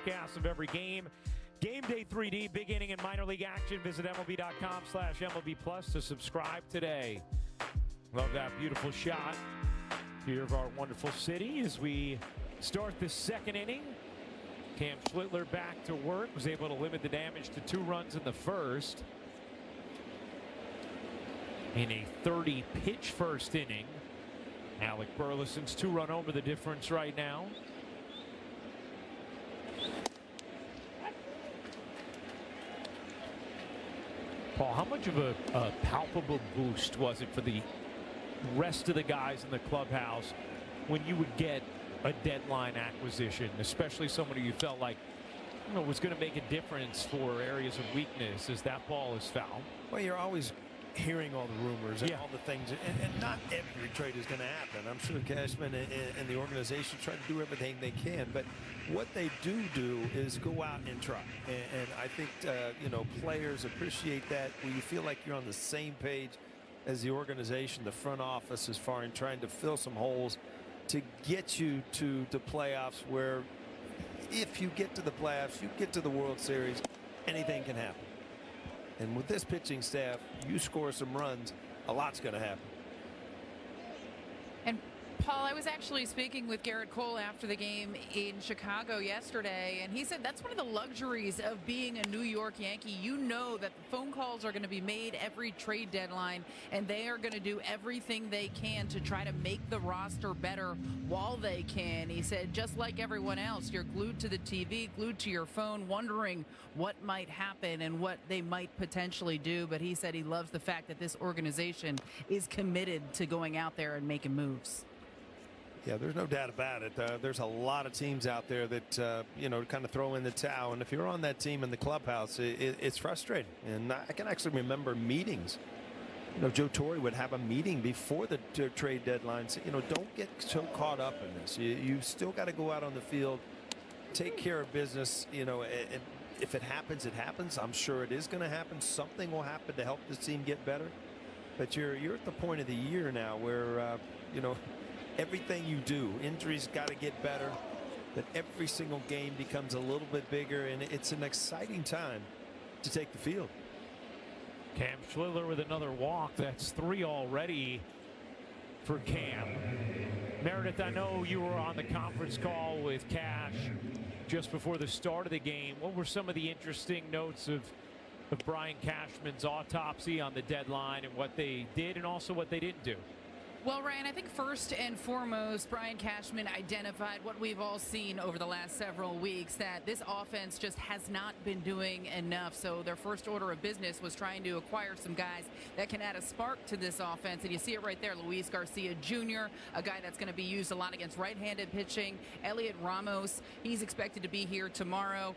broadcasts of every game. Game Day 3D, big inning and minor league action. Visit MLB.com/MLB Plus to subscribe today. Love that beautiful shot here of our wonderful city as we start the second inning. Cam Schlittler back to work, was able to limit the damage to 2 runs in the first. In a 30-pitch first inning. Alec Burleson's 2-run homer the difference right now. Paul, how much of a palpable boost was it for the rest of the guys in the clubhouse when you would get a deadline acquisition, especially somebody you felt like was going to make a difference for areas of weakness as that ball is fouled? Well, you're always hearing all the rumors and all the things, and not every trade is going to happen. I'm sure Cashman and the organization try to do everything they can, but what they do is go out and try. And I think players appreciate that when you feel like you're on the same page as the organization, the front office, as far in trying to fill some holes to get you to the playoffs, where if you get to the playoffs, you get to the World Series, anything can happen. And with this pitching staff, you score some runs, a lot's going to happen. And Paul, I was actually speaking with Garrett Cole after the game in Chicago yesterday, and he said that's one of the luxuries of being a New York Yankee. You know that phone calls are going to be made every trade deadline, and they are going to do everything they can to try to make the roster better while they can. He said, just like everyone else, you're glued to the TV, glued to your phone, wondering what might happen and what they might potentially do. But he said he loves the fact that this organization is committed to going out there and making moves. Yeah, there's no doubt about it. There's a lot of teams out there that, kind of throw in the towel. And if you're on that team in the clubhouse, it's frustrating. And I can actually remember meetings. Joe Torre would have a meeting before the trade deadline. Say, don't get so caught up in this. You still got to go out on the field, take care of business. And if it happens, it happens. I'm sure it is going to happen. Something will happen to help this team get better. But you're at the point of the year now where, everything you do, injuries got to get better, but every single game becomes a little bit bigger, and it's an exciting time to take the field. Cam Schlittler with another walk. That's 3 already for Cam. Meredith, I know you were on the conference call with Cash just before the start of the game. What were some of the interesting notes of Brian Cashman's autopsy on the deadline and what they did and also what they didn't do? Well, Ryan, I think first and foremost, Brian Cashman identified what we've all seen over the last several weeks, that this offense just has not been doing enough. So their first order of business was trying to acquire some guys that can add a spark to this offense. And you see it right there, Luis Garcia Jr., a guy that's going to be used a lot against right-handed pitching. Elliot Ramos, he's expected to be here tomorrow.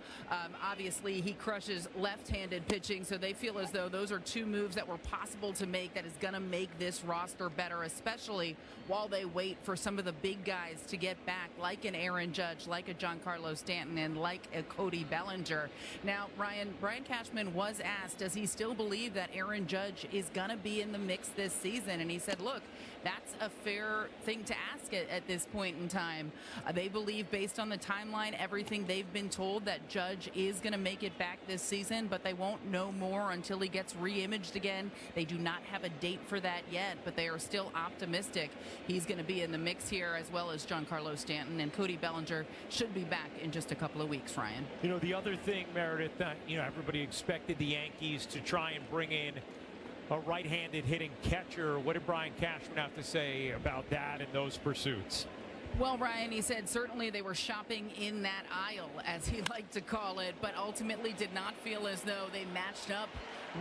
Obviously, he crushes left-handed pitching, so they feel as though those are 2 moves that were possible to make that is going to make this roster better, especially while they wait for some of the big guys to get back, like an Aaron Judge, like a Giancarlo Stanton, and like a Cody Bellinger. Now, Brian Cashman was asked, does he still believe that Aaron Judge is going to be in the mix this season? And he said, look, that's a fair thing to ask at this point in time. They believe, based on the timeline, everything they've been told, that Judge is going to make it back this season, but they won't know more until he gets re-imaged again. They do not have a date for that yet, but they are still optimistic he's going to be in the mix here, as well as Giancarlo Stanton, and Cody Bellinger should be back in just a couple of weeks, Ryan. The other thing, Meredith, that everybody expected the Yankees to try and bring in a right-handed hitting catcher. What did Brian Cashman have to say about that and those pursuits? Well, Ryan, he said certainly they were shopping in that aisle, as he liked to call it, but ultimately did not feel as though they matched up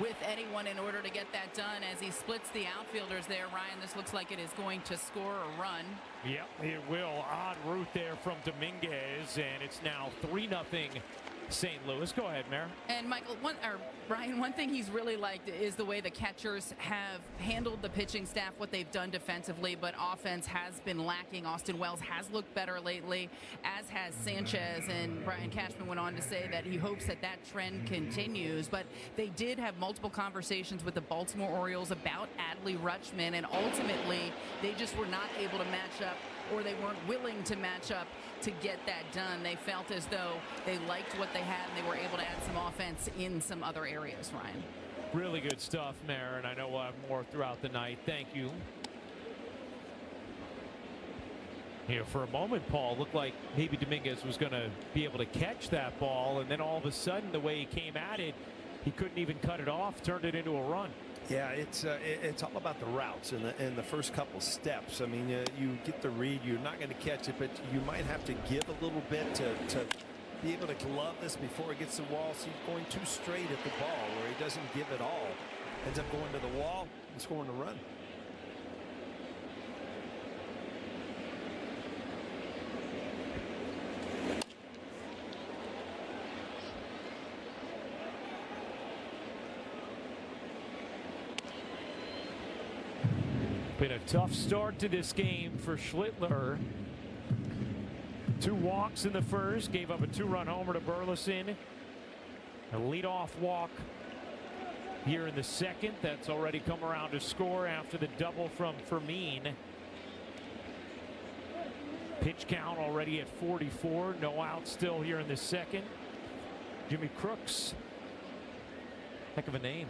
with anyone in order to get that done. As he splits the outfielders there, Ryan, this looks like it is going to score a run. Yep, it will. Odd route there from Dominguez, and it's now 3-0 St. Louis. Go ahead, Mayor. And Michael, Brian, one thing he's really liked is the way the catchers have handled the pitching staff, what they've done defensively, but offense has been lacking. Austin Wells has looked better lately, as has Sanchez, and Brian Cashman went on to say that he hopes that trend continues. But they did have multiple conversations with the Baltimore Orioles about Adley Rutschman, and ultimately they just were not able to match up or they weren't willing to match up to get that done. They felt as though they liked what they had and they were able to add some offense in some other areas, Ryan. Really good stuff, Maren. I know we'll have more throughout the night. Thank you. For a moment, Paul, looked like maybe Dominguez was going to be able to catch that ball, and then all of a sudden, the way he came at it, he couldn't even cut it off, turned it into a run. Yeah, it's all about the routes and the first couple steps. I mean, you get the read, you're not going to catch it, but you might have to give a little bit to be able to glove this before it gets the wall. So he's going too straight at the ball where he doesn't give it all. Ends up going to the wall and scoring a run. Been a tough start to this game for Schlittler. 2 walks in the first, gave up a 2-run homer to Burleson. A leadoff walk here in the second. That's already come around to score after the double from Fermin. Pitch count already at 44. No outs still here in the second. Jimmy Crooks. Heck of a name.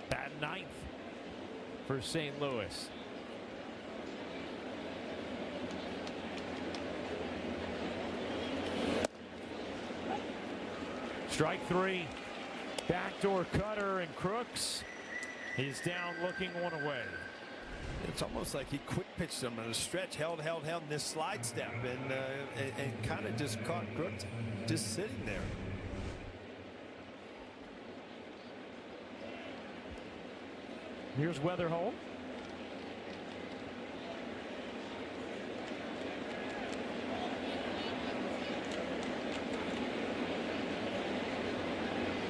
Bat ninth for St. Louis. Strike 3. Backdoor cutter, and Crooks is down looking one away. It's almost like he quick pitched him in a stretch, held in this slide step, and kind of just caught Crooks just sitting there. Here's Weatherholt.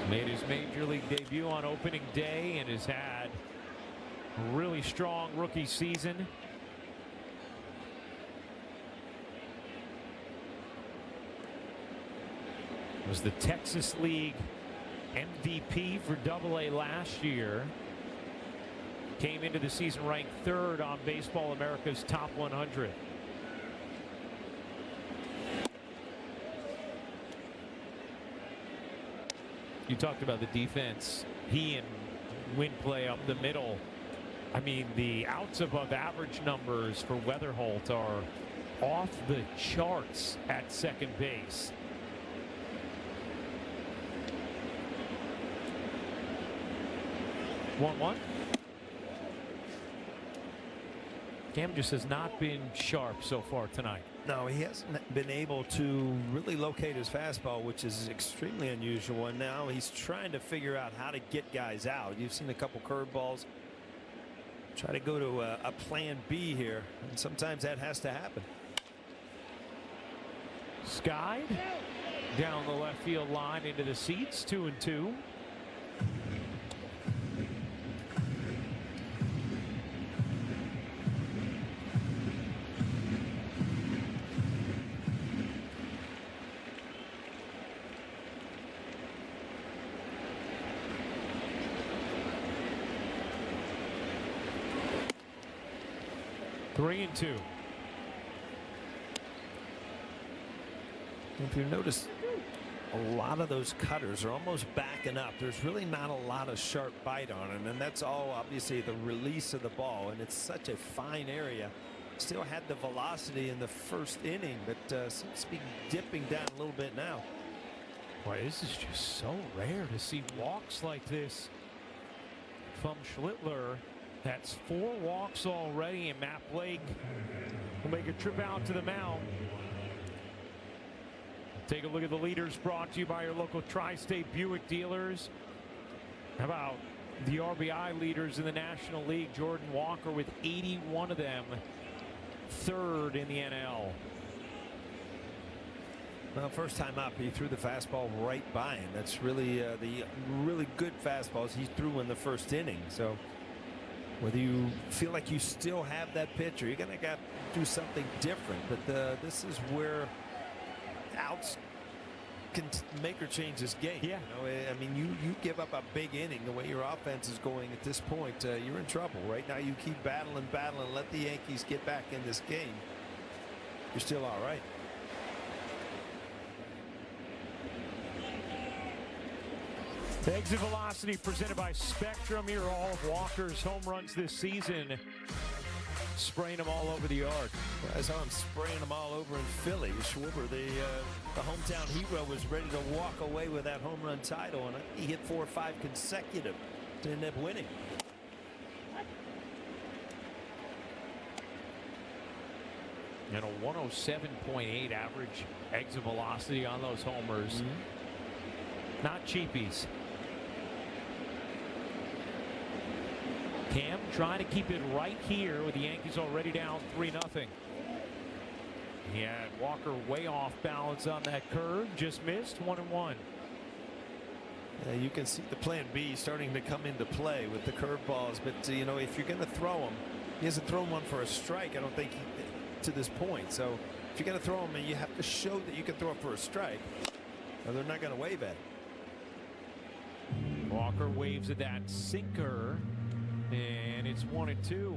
Made his major league debut on opening day and has had a really strong rookie season. Was the Texas League MVP for Double-A last year. Came into the season ranked 3rd on Baseball America's Top 100. You talked about the defense. He and Win play up the middle. I mean, the outs above average numbers for Weatherholt are off the charts at second base. One. Cam just has not been sharp so far tonight. No, he hasn't been able to really locate his fastball, which is extremely unusual. And now he's trying to figure out how to get guys out. You've seen a couple curveballs. Try to go to a plan B here, and sometimes that has to happen. Skied down the left field line into the seats, 2-2. Three and 2. If you notice, a lot of those cutters are almost backing up. There's really not a lot of sharp bite on them, and that's all obviously the release of the ball, and it's such a fine area. Still had the velocity in the first inning, but seems to be dipping down a little bit now. Boy, this is just so rare to see walks like this from Schlittler. That's 4 walks already, and Matt Blake will make a trip out to the mound. Take a look at the leaders brought to you by your local Tri-State Buick dealers. How about the RBI leaders in the National League? Jordan Walker with 81 of them, 3rd in the NL. Well, first time up, he threw the fastball right by him. That's really the really good fastballs he threw in the first inning. So whether you feel like you still have that pitch or you're going to got to do something different, but this is where outs can make or change this game. Yeah. You know, I mean, you give up a big inning the way your offense is going at this point, you're in trouble. Right now you keep battling, let the Yankees get back in this game. you're still all right. Exit velocity presented by Spectrum. Here are all of Walker's home runs this season. Spraying them all over the yard. I saw him spraying them all over in Philly. Schwarber, the hometown hero, was ready to walk away with that home run title, and he hit 4 or 5 consecutive to end up winning. And a 107.8 average exit velocity on those homers. Not cheapies. Cam trying to keep it right here with the Yankees already down 3-0. He had Walker way off balance on that curve. Just missed 1-1. You can see the plan B starting to come into play with the curveballs. But, you know, if you're going to throw them, he hasn't thrown one for a strike, I don't think, to this point. So if you're going to throw them, you have to show that you can throw it for a strike, or they're not going to wave at it. Walker waves at that sinker, and it's 1-2.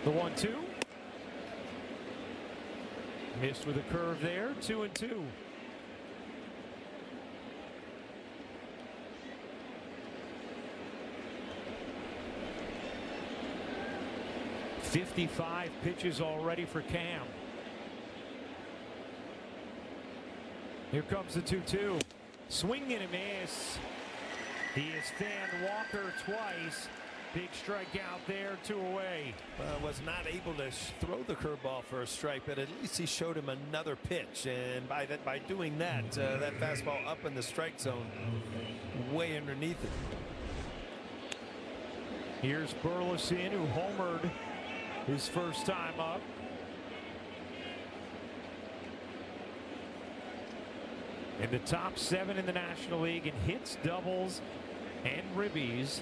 The 1-2. Missed with a curve there. 2-2. "55 pitches already for Cam." Here comes the 2-2. Swing and a miss. He has fanned Walker twice. Big strikeout there, 2 away. Was not able to throw the curveball for a strike, but at least he showed him another pitch, and by doing that, that fastball up in the strike zone, way underneath it. Here's Burleson, who homered his first time up. In the top 7 in the National League in hits, doubles, and ribbies.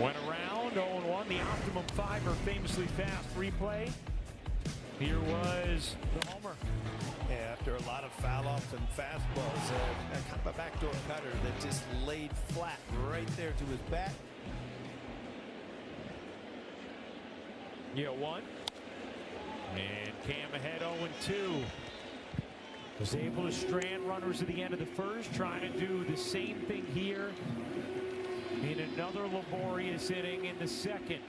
Went around 0-1, the optimum 5er famously fast replay. Here was the homer. Yeah, after a lot of foul-offs and fastballs, kind of a backdoor cutter that just laid flat right there to his bat. Yeah, 1. And Cam ahead 0-2. Was able to strand runners at the end of the first, trying to do the same thing here in another laborious inning in the second.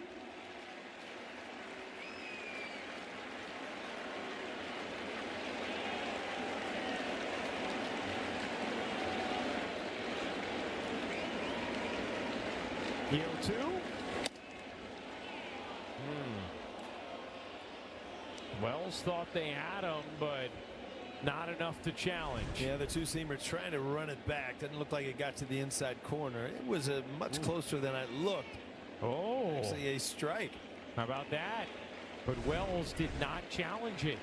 The 0-2. Wells thought they had him, but not enough to challenge. Yeah, the two-seamer trying to run it back. Didn't look like it got to the inside corner. It was much closer than it looked. Oh. Actually a strike. How about that? But Wells did not challenge it.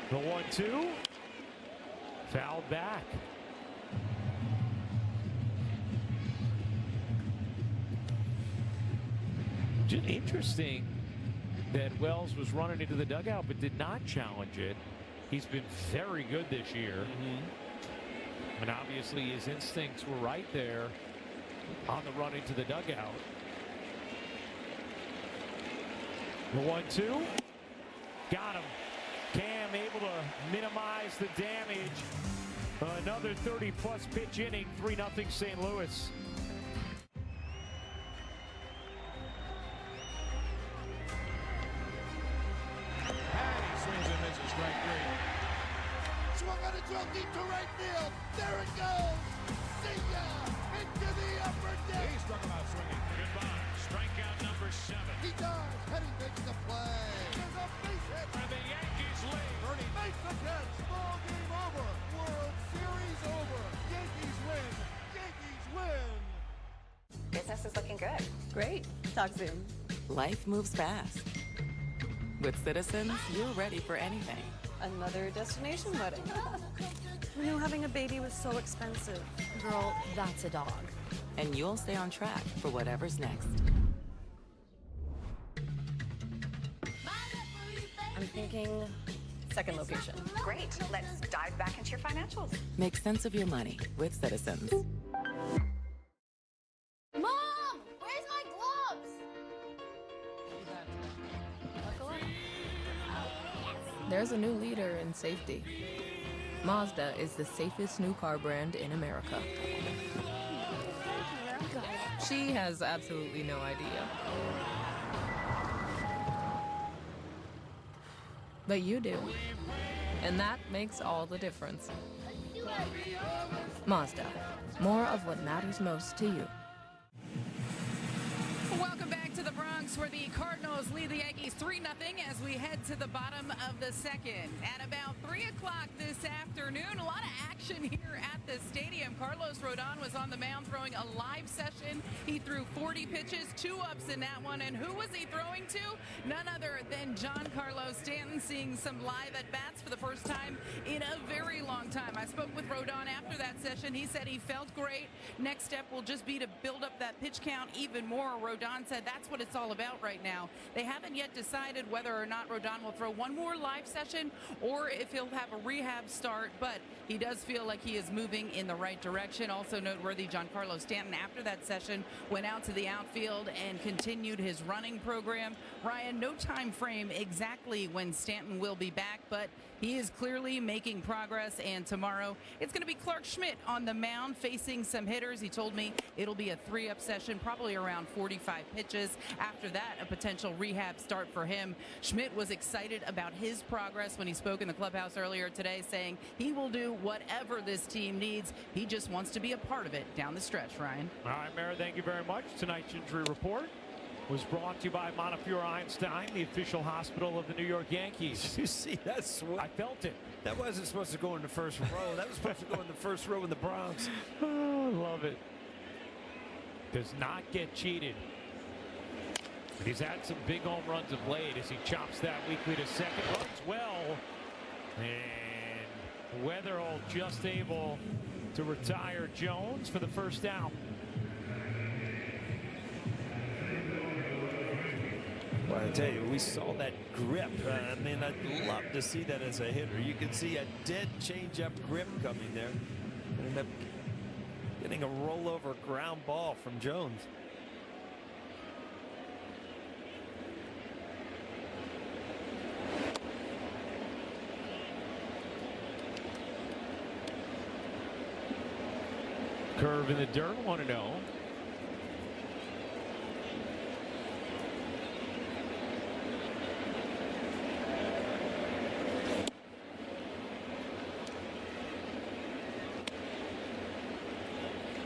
The 1-2. Fouled back. Just interesting that Wells was running into the dugout but did not challenge it. He's been very good this year. And obviously his instincts were right there on the run into the dugout. The 1-2. Got him. Cam able to minimize the damage. Another 30-plus pitch inning, 3-0 St. Louis. Swings and misses, strike 3. Swung swung on a drill deep to right field. There it goes. See ya. Into the upper deck. He struck him out swinging. Goodbye. Strikeout number 7. He does. Petty makes the play. There's a base hit. For the Yankees lead. Bernie makes the catch. Ball game over. World Series over. Yankees win. Yankees win. Business is looking good. Great. Talk soon. Life moves fast. With Citizens, you're ready for anything. Another destination wedding. Who knew having a baby was so expensive? Girl, that's a dog. And you'll stay on track for whatever's next. I'm thinking second location. Great. Let's dive back into your financials. Make sense of your money with Citizens. Mom! Where's my gloves? There's a new leader in safety. Mazda is the safest new car brand in America. She has absolutely no idea. But you do. And that makes all the difference. Mazda. More of what matters most to you. Welcome back to the Bronx, where the Cardinals lead the Yankees 3-0 as we head to the bottom of the second. At about 3 o'clock this afternoon, a lot of action here at the stadium. Carlos Rodon was on the mound throwing a live session. He threw 40 pitches, 2 ups in that one. And who was he throwing to? None other than Giancarlo Stanton, seeing some live at-bats for the first time in a very long time. I spoke with Rodon after that session. He said he felt great. Next step will just be to build up that pitch count even more. Rodon said that's what it's all about right now. They haven't yet decided whether or not Rodon will throw one more live session or if he'll have a rehab start, but he does feel like he is moving in the right direction. Also noteworthy, Giancarlo Stanton, after that session, went out to the outfield and continued his running program. Ryan, no time frame exactly when Stanton will be back, but he is clearly making progress, and tomorrow it's going to be Clark Schmidt on the mound facing some hitters. He told me it'll be a 3-up session, probably around 45 pitches. After that, a potential rehab start for him. Schmidt was excited about his progress when he spoke in the clubhouse earlier today, saying he will do whatever this team needs. He just wants to be a part of it down the stretch, Ryan. All right, Mara, thank you very much. Tonight's injury report was brought to you by Montefiore Einstein, the official hospital of the New York Yankees. You see, that's what I felt it. that wasn't supposed to go in the first row. That was supposed to go in the first row in the Bronx. Oh, I love it. Does not get cheated. He's had some big home runs of late as he chops that weekly to second. Runs well. And Weatherall just able to retire Jones for the first out. Well, I tell you, we saw that grip. I mean, I'd love to see that as a hitter. You can see a dead changeup grip coming there. End up getting a rollover ground ball from Jones. Curve in the dirt, 1-0.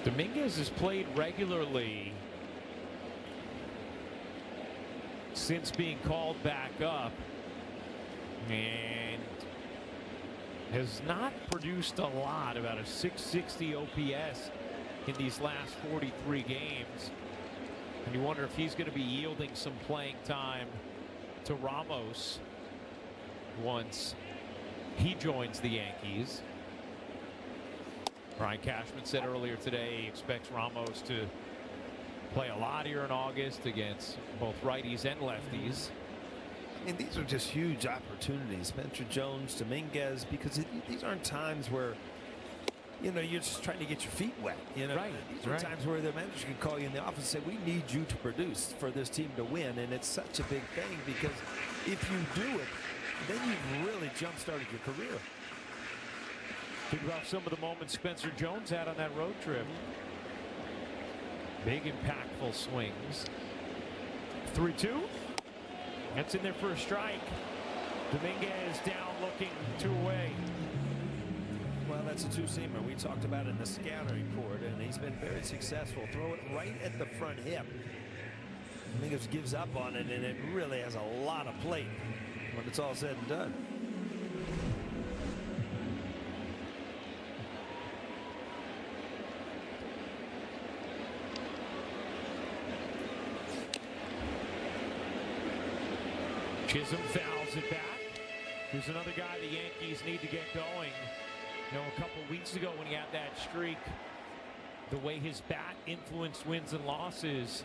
Dominguez has played regularly since being called back up and has not produced a lot, about a 660 OPS in these last 43 games. And you wonder if he's going to be yielding some playing time to Ramos once he joins the Yankees. Brian Cashman said earlier today he expects Ramos to play a lot here in August against both righties and lefties. I mean, these are just huge opportunities. Spencer Jones, Dominguez, because these aren't times where, you know, you're just trying to get your feet wet. You know, right. These are times where the manager can call you in the office and say, we need you to produce for this team to win. And it's such a big thing because if you do it, then you've really jump-started your career. Think about some of the moments Spencer Jones had on that road trip. Big impactful swings. 3-2. That's in there for a strike. Dominguez down looking 2 away. that's a two-seamer. We talked about it in the scouting report, and he's been very successful. Throw it right at the front hip. I think it gives up on it, and it really has a lot of plate when it's all said and done. Chisholm fouls it back. Here's another guy the Yankees need to get going. You know, a couple weeks ago when he had that streak, the way his bat influenced wins and losses.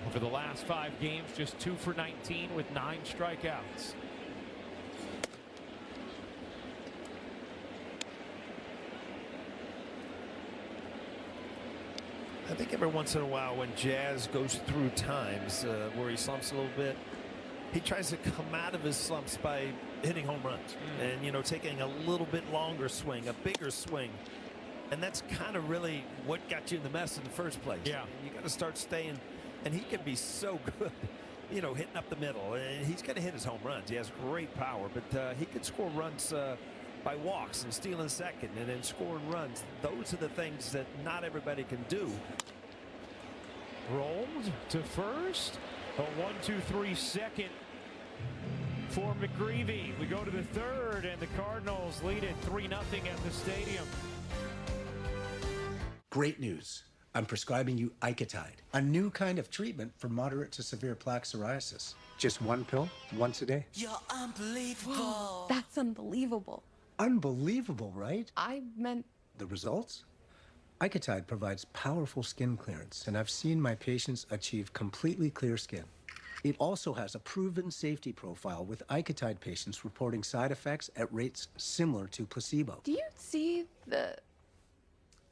Over the last 5 games, just 2 for 19 with 9 strikeouts. I think every once in a while when Jazz goes through times where he slumps a little bit, he tries to come out of his slumps by hitting home runs and, you know, taking a little bit longer swing, a bigger swing. And that's kind of really what got you in the mess in the first place. Yeah. You got to start staying, and he can be so good, you know, hitting up the middle. And he's going to hit his home runs. He has great power, but he can score runs by walks and stealing second and then scoring runs. Those are the things that not everybody can do. Rolled to first. A 1-2-3 second for McGreevy. We go to the third, and the Cardinals lead it 3-0 at the stadium. Great news. I'm prescribing you Icotide, a new kind of treatment for moderate to severe plaque psoriasis. Just one pill, once a day. You're unbelievable. That's unbelievable. Unbelievable, right? I meant... The results? Icotide provides powerful skin clearance, and I've seen my patients achieve completely clear skin. It also has a proven safety profile, with Icotide patients reporting side effects at rates similar to placebo. Do you see the...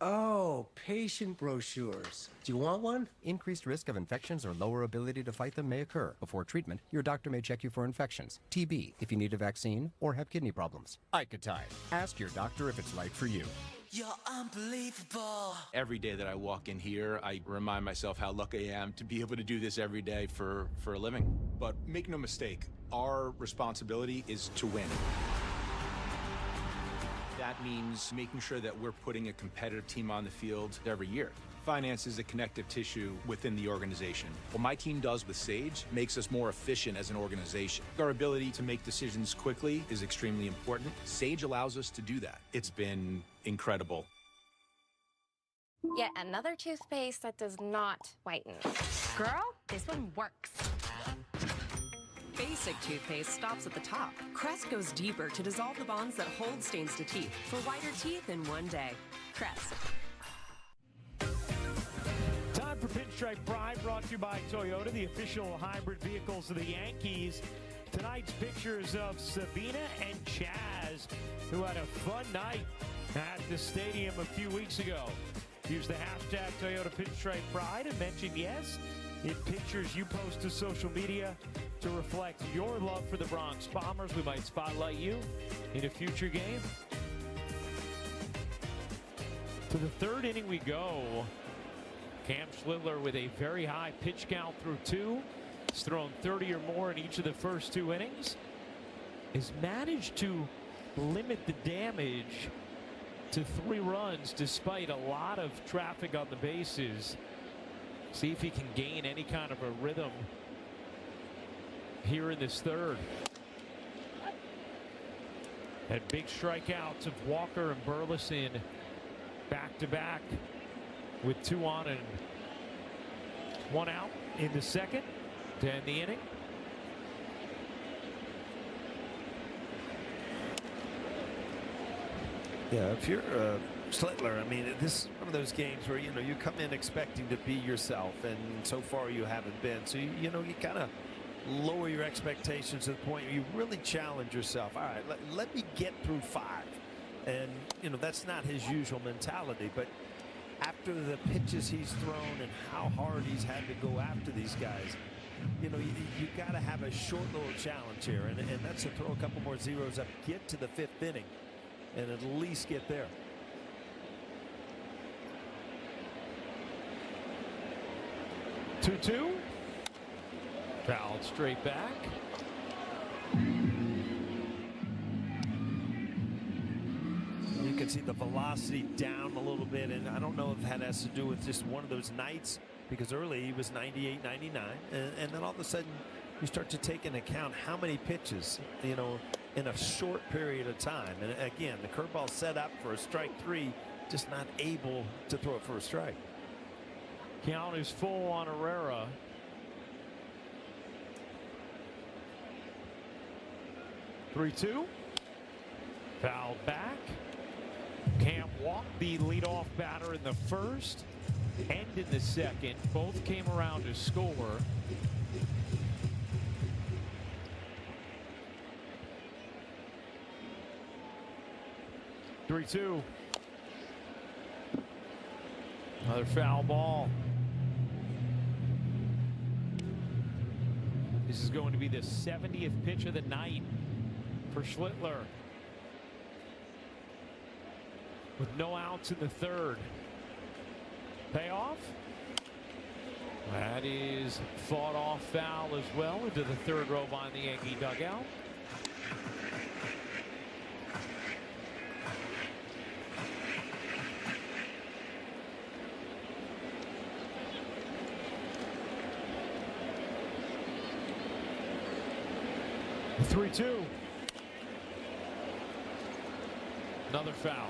Oh, patient brochures. Do you want one? Increased risk of infections or lower ability to fight them may occur. Before treatment, your doctor may check you for infections, TB, if you need a vaccine, or have kidney problems. Icotide. Ask your doctor if it's right for you. You're unbelievable. Every day that I walk in here, I remind myself how lucky I am to be able to do this every day for a living. But make no mistake, our responsibility is to win. That means making sure that we're putting a competitive team on the field every year. Finance is a connective tissue within the organization. What my team does with Sage makes us more efficient as an organization. Our ability to make decisions quickly is extremely important. Sage allows us to do that. It's been incredible. Yet another toothpaste that does not whiten. Girl, this one works. Basic toothpaste stops at the top. Crest goes deeper to dissolve the bonds that hold stains to teeth for whiter teeth in one day. Crest. Time for Pinstripe Pride, brought to you by Toyota, the official hybrid vehicles of the Yankees. Tonight's pictures of Sabina and Chaz, who had a fun night at the stadium a few weeks ago. Use the hashtag Toyota Pinstripe Pride and mention yes in pictures you post to social media to reflect your love for the Bronx Bombers. We might spotlight you in a future game. To the third inning we go. Cam Schlittler with a very high pitch count through 2. He's thrown 30 or more in each of the first 2 innings. Has managed to limit the damage to 3 runs despite a lot of traffic on the bases. See if he can gain any kind of a rhythm here in this third. Had big strikeouts of Walker and Burleson back to back with 2 on and 1 out in the second to end the inning. Yeah, if you're Schlittler, I mean, this is one of those games where, you know, you come in expecting to be yourself, and so far you haven't been. So, you know, you kind of lower your expectations to the point where you really challenge yourself. All right, let me get through 5. And, you know, that's not his usual mentality. But after the pitches he's thrown and how hard he's had to go after these guys, you know, you got to have a short little challenge here. And that's to throw a couple more zeros up, get to the 5th inning, and at least get there. Two. Fouled straight back. You can see the velocity down a little bit, and I don't know if that has to do with just one of those nights, because early he was 98, 99, and then all of a sudden you start to take into account how many pitches, you know, in a short period of time. And again, the curveball set up for a strike 3, just not able to throw it for a strike. Count is full on Herrera. Three-two. Foul back. Cam walked the leadoff batter in the first and in the second. Both came around to score. Three-two. Another foul ball. This is going to be the 70th pitch of the night for Schlittler. With no outs in the third. Payoff. That is fought off foul as well into the third row behind the Yankee dugout. Three-two. Another foul.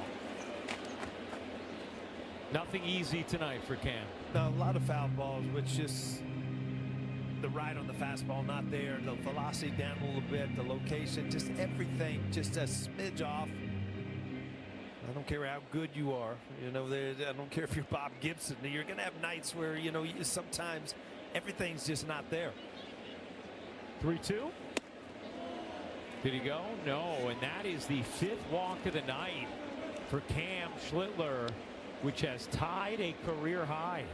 Nothing easy tonight for Cam. Now, a lot of foul balls, which just the ride on the fastball not there, the velocity down a little bit, the location, just everything just a smidge off. I don't care how good you are, you know. I don't care if you're Bob Gibson. You're going to have nights where, you know, sometimes everything's just not there. 3-2. Did he go? No, and that is the 5th walk of the night for Cam Schlittler, which has tied a career high.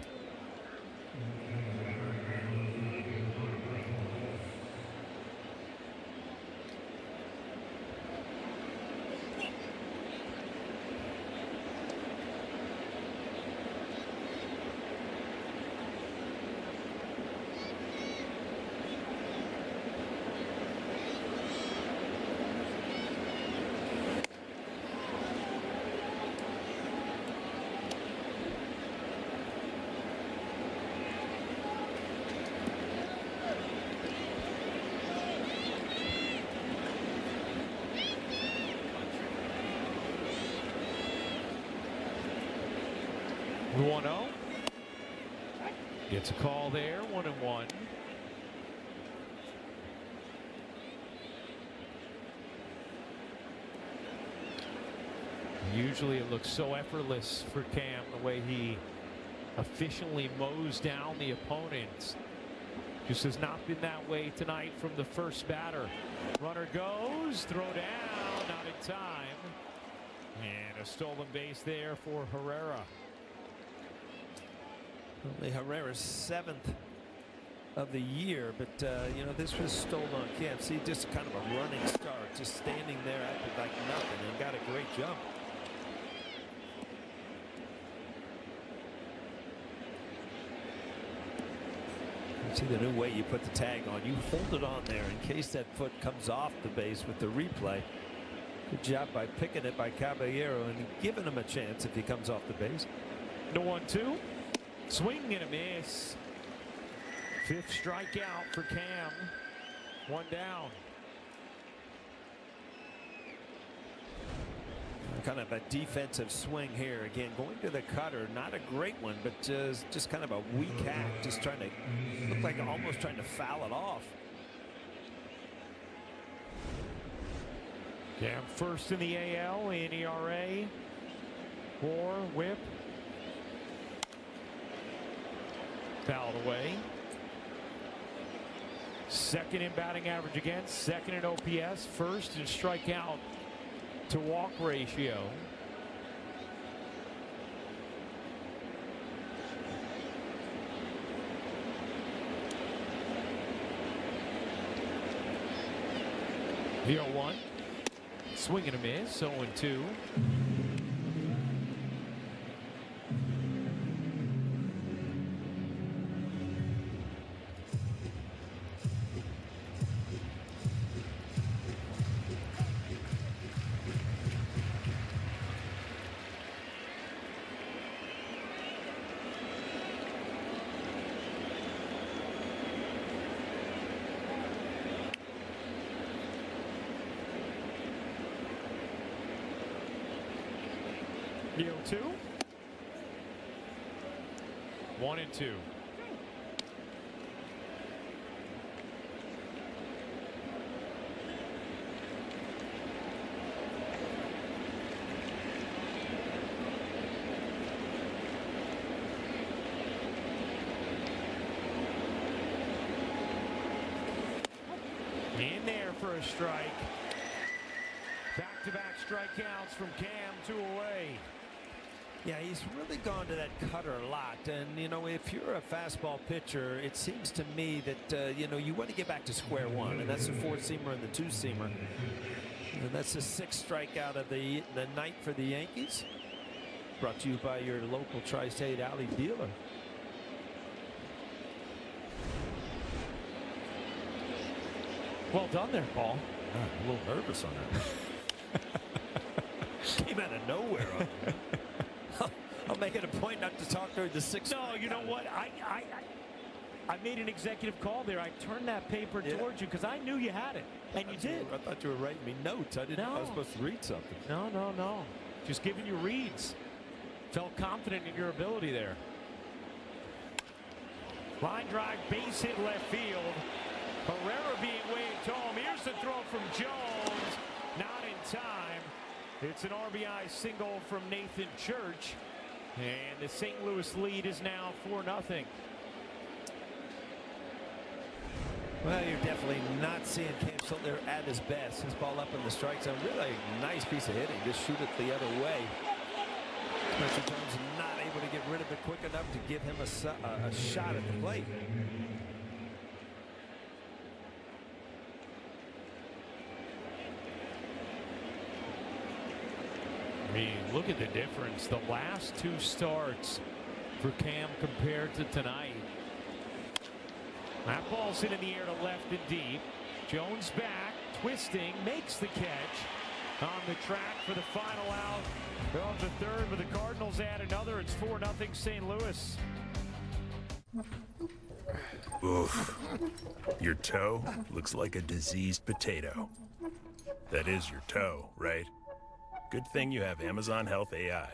The 1-0. Gets a call there, 1-1. Usually it looks so effortless for Cam, the way he efficiently mows down the opponents. Just has not been that way tonight from the first batter. Runner goes, throw down, not in time. And a stolen base there for Herrera. Only Herrera's 7th of the year, but you know, this was stolen on Cam. See, just kind of a running start, just standing there acted like nothing, and got a great jump. See the new way you put the tag on. You hold it on there in case that foot comes off the base with the replay. Good job by picking it by Caballero and giving him a chance if he comes off the base. The 1-2. Swing and a miss. 5th strikeout for Cam. 1 down. Kind of a defensive swing here. Again, going to the cutter. Not a great one, but just kind of a weak hack. Just trying to look like almost trying to foul it off. Cam first in the AL in ERA. WAR, whip. Fouled away. 2nd in batting average against, 2nd in OPS, 1st in strikeout to walk ratio. The 0-1. Swing and a miss, 0-2. 0-2. 1-2. In there for a strike. Back-to-back strikeouts from Cam, 2 away. Yeah, he's really gone to that cutter a lot. And, you know, if you're a fastball pitcher, it seems to me that, you know, you want to get back to square one. And that's the 4-seamer and the 2-seamer. And that's the 6th strikeout of the night for the Yankees. Brought to you by your local Tri-State Alley dealer. Well done there, Paul. A little nervous on that. Came out of nowhere. I'll make it a point not to talk during the 6th. No, you know what? I made an executive call there. I turned that paper towards you because I knew you had it, and you did. I thought you were writing me notes. I didn't know I was supposed to read something. No. Just giving you reads. Felt confident in your ability there. Line drive, base hit left field. Herrera being waved home. Here's the throw from Jones. Not in time. It's an RBI single from Nathan Church. And the St. Louis lead is now 4-0. Well, you're definitely not seeing Cam Slittler at his best. His ball up in the strike zone. Really nice piece of hitting. Just shoot it the other way. Spencer Jones not able to get rid of it quick enough to give him a shot at the plate. I mean, look at the difference. The last 2 starts for Cam compared to tonight. That ball's hit in the air to left and deep. Jones back, twisting, makes the catch on the track for the final out of the 3rd. But the Cardinals add another. It's 4-0 St. Louis. Oof. Your toe looks like a diseased potato. That is your toe, right? Good thing you have Amazon Health AI.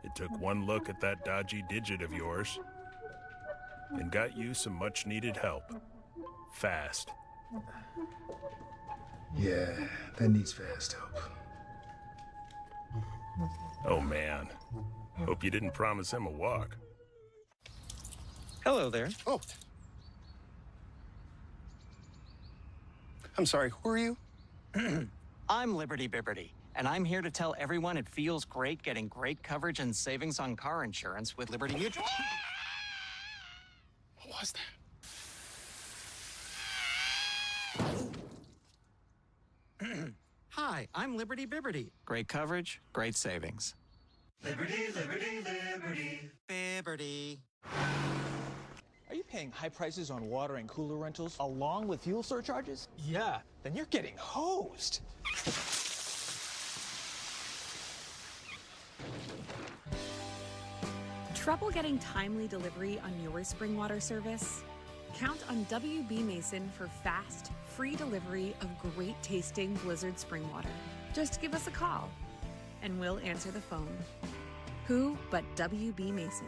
It took one look at that dodgy digit of yours and got you some much-needed help. Fast. Yeah, that needs fast help. Oh, man. Hope you didn't promise him a walk. Hello there. Oh. I'm sorry, who are you? I'm Liberty Bibberty, and I'm here to tell everyone it feels great getting great coverage and savings on car insurance with Liberty Mutual. What was that? Hi, I'm Liberty Bibberty. Great coverage, great savings. Liberty, liberty, liberty. Bibberty. Are you paying high prices on water and cooler rentals along with fuel surcharges? Yeah, then you're getting hosed. Trouble getting timely delivery on your spring water service? Count on WB Mason for fast, free delivery of great tasting Blizzard spring water. Just give us a call and we'll answer the phone. Who but WB Mason?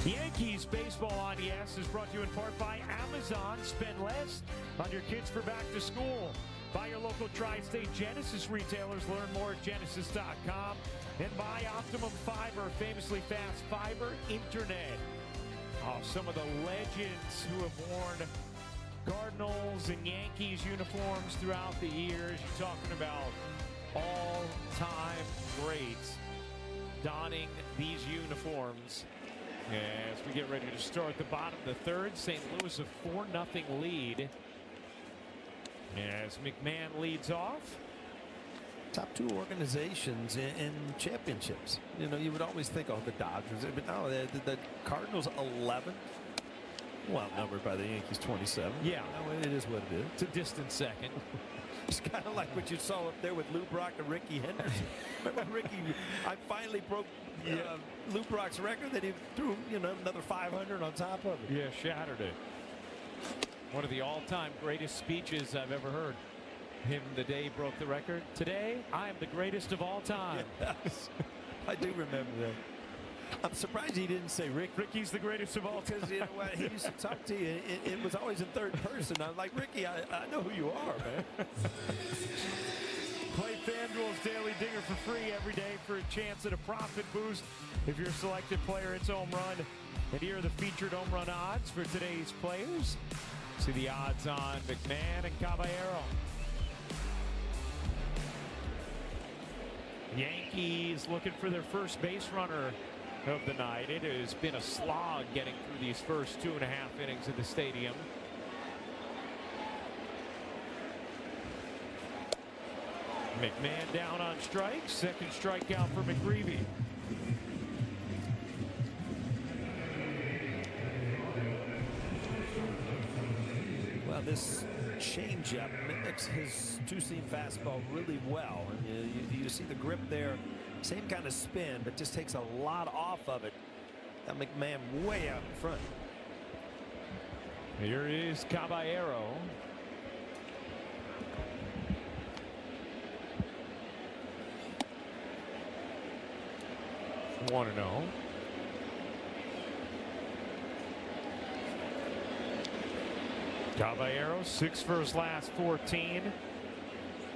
Yankees baseball on Yes is brought to you in part by Amazon. Spend less on your kids for back to school. Buy your local Tri-State Genesis retailers. Learn more at genesis.com. And buy Optimum Fiber, famously fast fiber internet. Oh, some of the legends who have worn Cardinals and Yankees uniforms throughout the years. You're talking about all-time greats donning these uniforms. As we get ready to start the bottom of the 3rd, St. Louis a 4-0 lead. As McMahon leads off. Top 2 organizations in championships. You know, you would always think, oh, the Dodgers. But no, the Cardinals 11. Well, outnumbered by the Yankees 27. Yeah. No, it is what it is. It's a distant second. It's kind of like what you saw up there with Lou Brock and Ricky Henderson. Remember Ricky, I finally broke Lou Brock's record that he threw, you know, another 500 on top of it. Yeah, shattered it. One of the all-time greatest speeches I've ever heard. him the day he broke the record. Today, I am the greatest of all time. Yes. I do remember that. I'm surprised he didn't say Rick. Ricky's the greatest of all time. Because you know what, he used to talk to you. It was always in third person. I'm like, Ricky, I know who you are, man. Play FanDuel's Daily Dinger for free every day for a chance at a profit boost. If your selected player hits home run, and here are the featured home run odds for today's players. See the odds on McMahon and Caballero. Yankees looking for their first base runner of the night. It has been a slog getting through these first 2.5 innings at the stadium. McMahon down on strikes. Second strikeout for McGreevy. Well, this changeup mimics his two-seam fastball really well. And you see the grip there, same kind of spin, but just takes a lot off of it. That McMahon way out in front. Here is Caballero. One and 0. Caballero 6 for his last 14.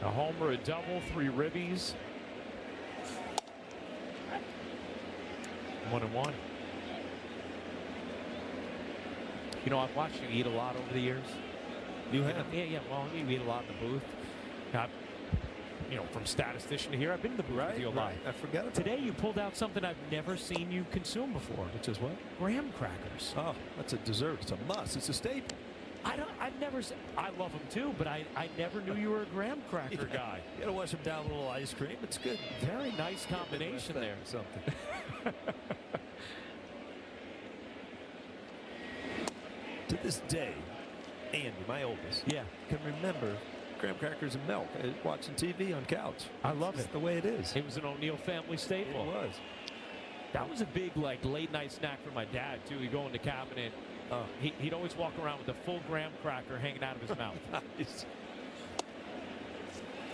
A homer, a double, 3 ribbies. 1 and 1. You know, I've watched you eat a lot over the years. You have? Yeah. Well, you eat a lot in the booth. You know, from statistician to here, I've been in the booth with you a lot. I forgot about Today, you pulled out something I've never seen you consume before. Which is what? Graham crackers. Oh, that's a dessert. It's a must. It's a staple. I've never. I love them too, but I never knew you were a graham cracker guy. You gotta wash them down with a little ice cream. It's good. Very nice combination there. Something. To this day, Andy, my oldest, can remember graham crackers and milk watching TV on couch. I love It's it. the way it is. It was an O'Neill family staple. It was. That was a big late night snack for my dad too. He'd go in the cabinet. He'd always walk around with a full graham cracker hanging out of his mouth. Nice.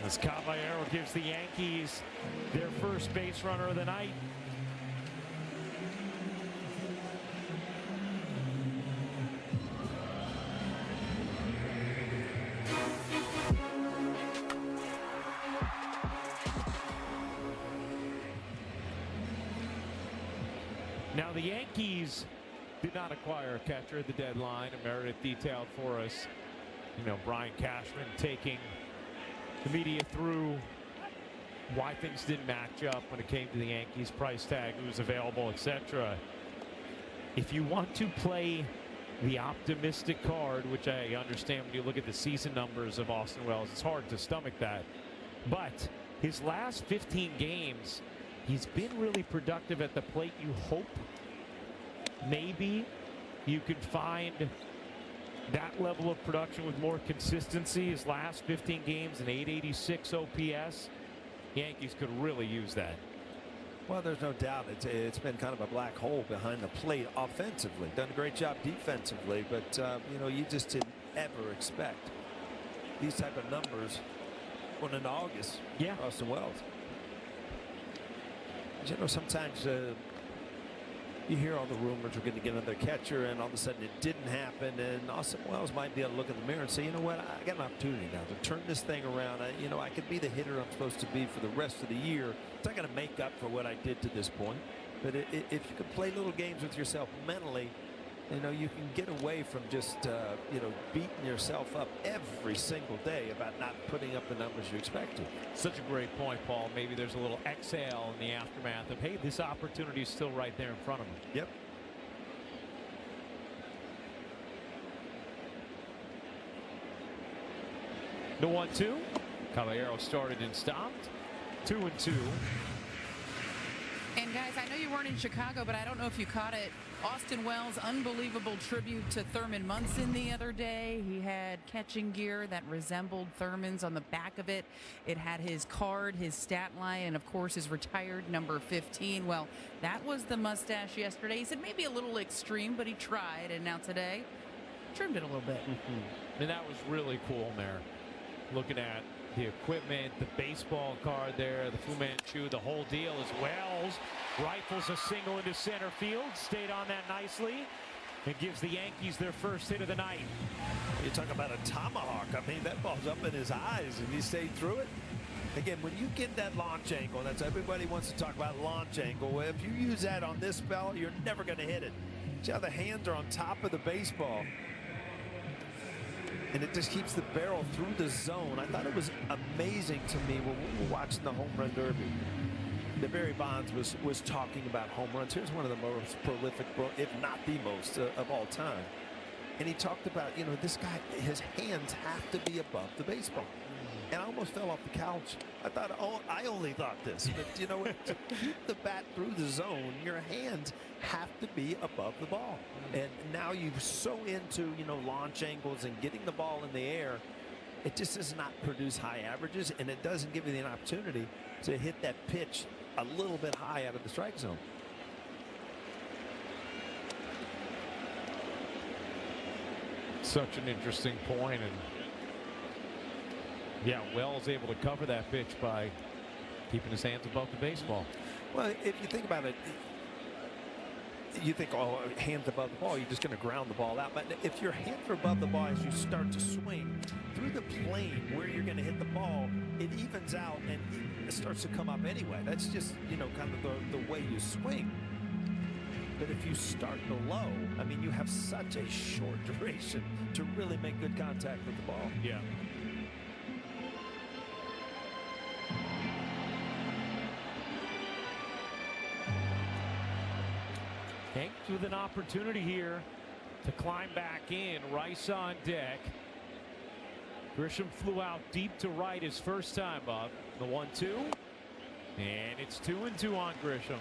As Caballero gives the Yankees their first base runner of the night. Now the Yankees did not acquire a catcher at the deadline, and Meredith detailed for us, you know, Brian Cashman taking the media through why things didn't match up when it came to the Yankees price tag, who was available, etc. If you want to play the optimistic card, which I understand when you look at the season numbers of Austin Wells, it's hard to stomach that. But his last 15 games, he's been really productive at the plate. You hope maybe you could find that level of production with more consistency. His last 15 games, an 886 OPS. Yankees could really use that. Well, there's no doubt it's been kind of a black hole behind the plate offensively. Done a great job defensively, but you know, you just didn't ever expect these type of numbers going into August. Yeah, Austin Wells. You know, sometimes you hear all the rumors we're going to get another catcher, and all of a sudden it didn't happen, and Austin Wells might be able to look in the mirror and say, you know what, I got an opportunity now to turn this thing around. You know, I could be the hitter I'm supposed to be for the rest of the year. It's not going to make up for what I did to this point, but if you could play little games with yourself mentally, you know, you can get away from just you know, beating yourself up every single day about not putting up the numbers you expected. Such a great point, Paul. Maybe there's a little exhale in the aftermath of, hey, this opportunity is still right there in front of him. Yep. The 1-2. Caballero started and stopped. 2-2. And guys, I know you weren't in Chicago, but I don't know if you caught it. Austin Wells' unbelievable tribute to Thurman Munson the other day. He had catching gear that resembled Thurman's on the back of it. It had his card, his stat line, and of course his retired number 15. Well, that was the mustache yesterday. He said maybe a little extreme, but he tried, and now today trimmed it a little bit. And that was really cool there. Looking at the equipment, the baseball card there, the Fu Manchu, the whole deal as Wells rifles a single into center field, stayed on that nicely, and gives the Yankees their first hit of the night. You talk about a tomahawk. I mean, that ball's up in his eyes, and he stayed through it. Again, when you get that launch angle, that's everybody wants to talk about launch angle. Well, if you use that on this ball, you're never going to hit it. See how the hands are on top of the baseball. And it just keeps the barrel through the zone. I thought it was amazing to me when we were watching the home run derby. Barry Bonds was talking about home runs. Here's one of the most prolific, if not the most, of all time. And he talked about, you know, this guy, his hands have to be above the baseball. And I almost fell off the couch. I thought, oh, I only thought this. But you know what? To keep the bat through the zone, your hands have to be above the ball. And now you're so into, you know, launch angles and getting the ball in the air. It just does not produce high averages, and it doesn't give you the opportunity to hit that pitch a little bit high out of the strike zone. Such an interesting point, and yeah, Wells able to cover that pitch by keeping his hands above the baseball. Well, if you think about it, you think, oh, hands above the ball, you're just going to ground the ball out. But if your hands are above the ball as you start to swing through the plane where you're going to hit the ball, it evens out and it starts to come up anyway. That's just, you know, kind of the way you swing. But if you start below, I mean, you have such a short duration to really make good contact with the ball. Yeah. Yanks with an opportunity here to climb back in. Rice on deck. Grisham flew out deep to right his first time up. The 1-2. And it's 2-2 on Grisham.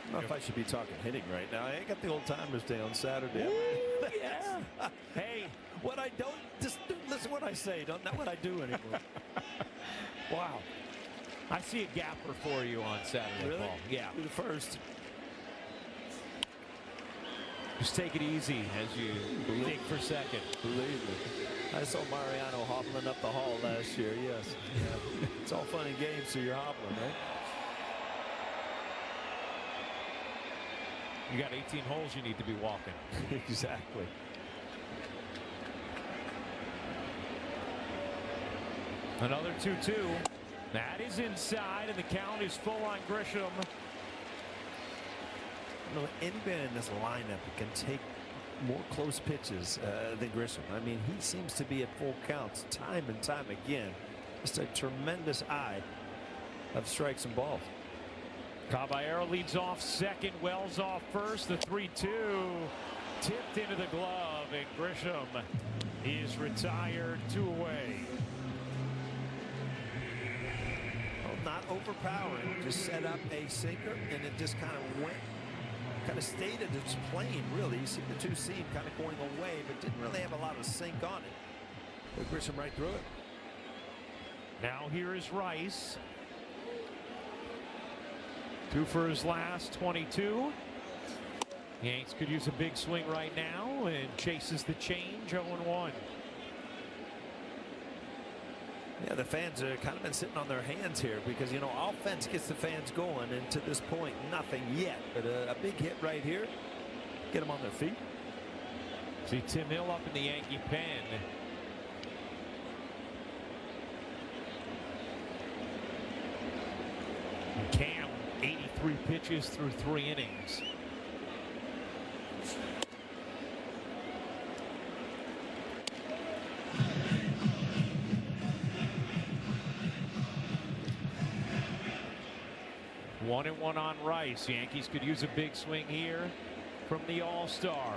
I don't know if I should be talking hitting right now. I got the old timers day on Saturday. Ooh, yeah. Hey, what I don't, just listen what I say, not what I do anymore. Wow. I see a gapper for you on Saturday, Really? Paul. Yeah. Do the first. Just take it easy as you dig for second. Believe me. I saw Mariano hobbling up the hall last year, yes. Yeah. It's all fun and games, so you're hobbling, right? You got 18 holes you need to be walking. Exactly. Another 2-2. That is inside, and the count is full on Grisham. You know, anybody in this lineup can take more close pitches than Grisham. I mean, he seems to be at full counts time and time again. Just a tremendous eye of strikes and balls. Caballero leads off second, Wells off first. The 3-2 tipped into the glove, and Grisham is retired, 2 away. Well, not overpowering, just set up a sinker, and it just kind of stayed at its plane, really. You see the two seam kind of going away, but didn't really have a lot of sink on it. But Grisham right through it. Now here is Rice. 2 for his last, 22. Yanks could use a big swing right now and chases the change, 0-1. Yeah, the fans have kind of been sitting on their hands here because, you know, offense gets the fans going, and to this point, nothing yet. But a big hit right here, get them on their feet. See Tim Hill up in the Yankee pen. And Cam, 83 pitches through 3 innings. One and 1 on Rice. Yankees could use a big swing here from the All-Star.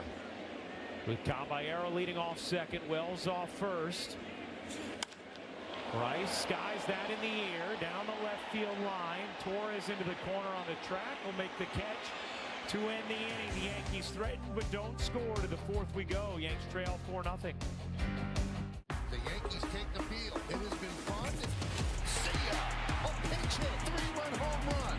With Caballero leading off second, Wells off first. Rice skies that in the air down the left field line. Torres into the corner on the track will make the catch to end the inning. The Yankees threaten but don't score. To the 4th we go. Yanks trail 4-0. The Yankees take the field. It has been fun. See ya! A pinch hit, 3-run home run.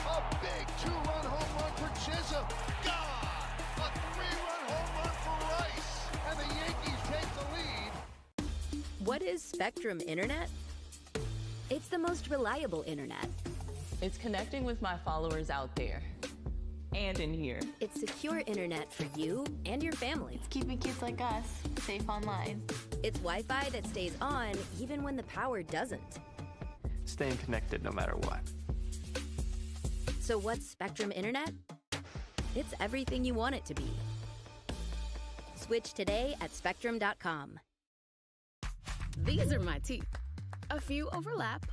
A big 2-run home run for Chisholm. God! A 3-run home run for Rice. And the Yankees take the lead. What is Spectrum Internet? most reliable internet. It's connecting with my followers out there and in here. It's secure internet for you and your family. It's keeping kids like us safe online. It's Wi-Fi that stays on even when the power doesn't. Staying connected no matter what. So what's Spectrum Internet? It's everything you want it to be. Switch today at spectrum.com. These are my teeth. A few overlap.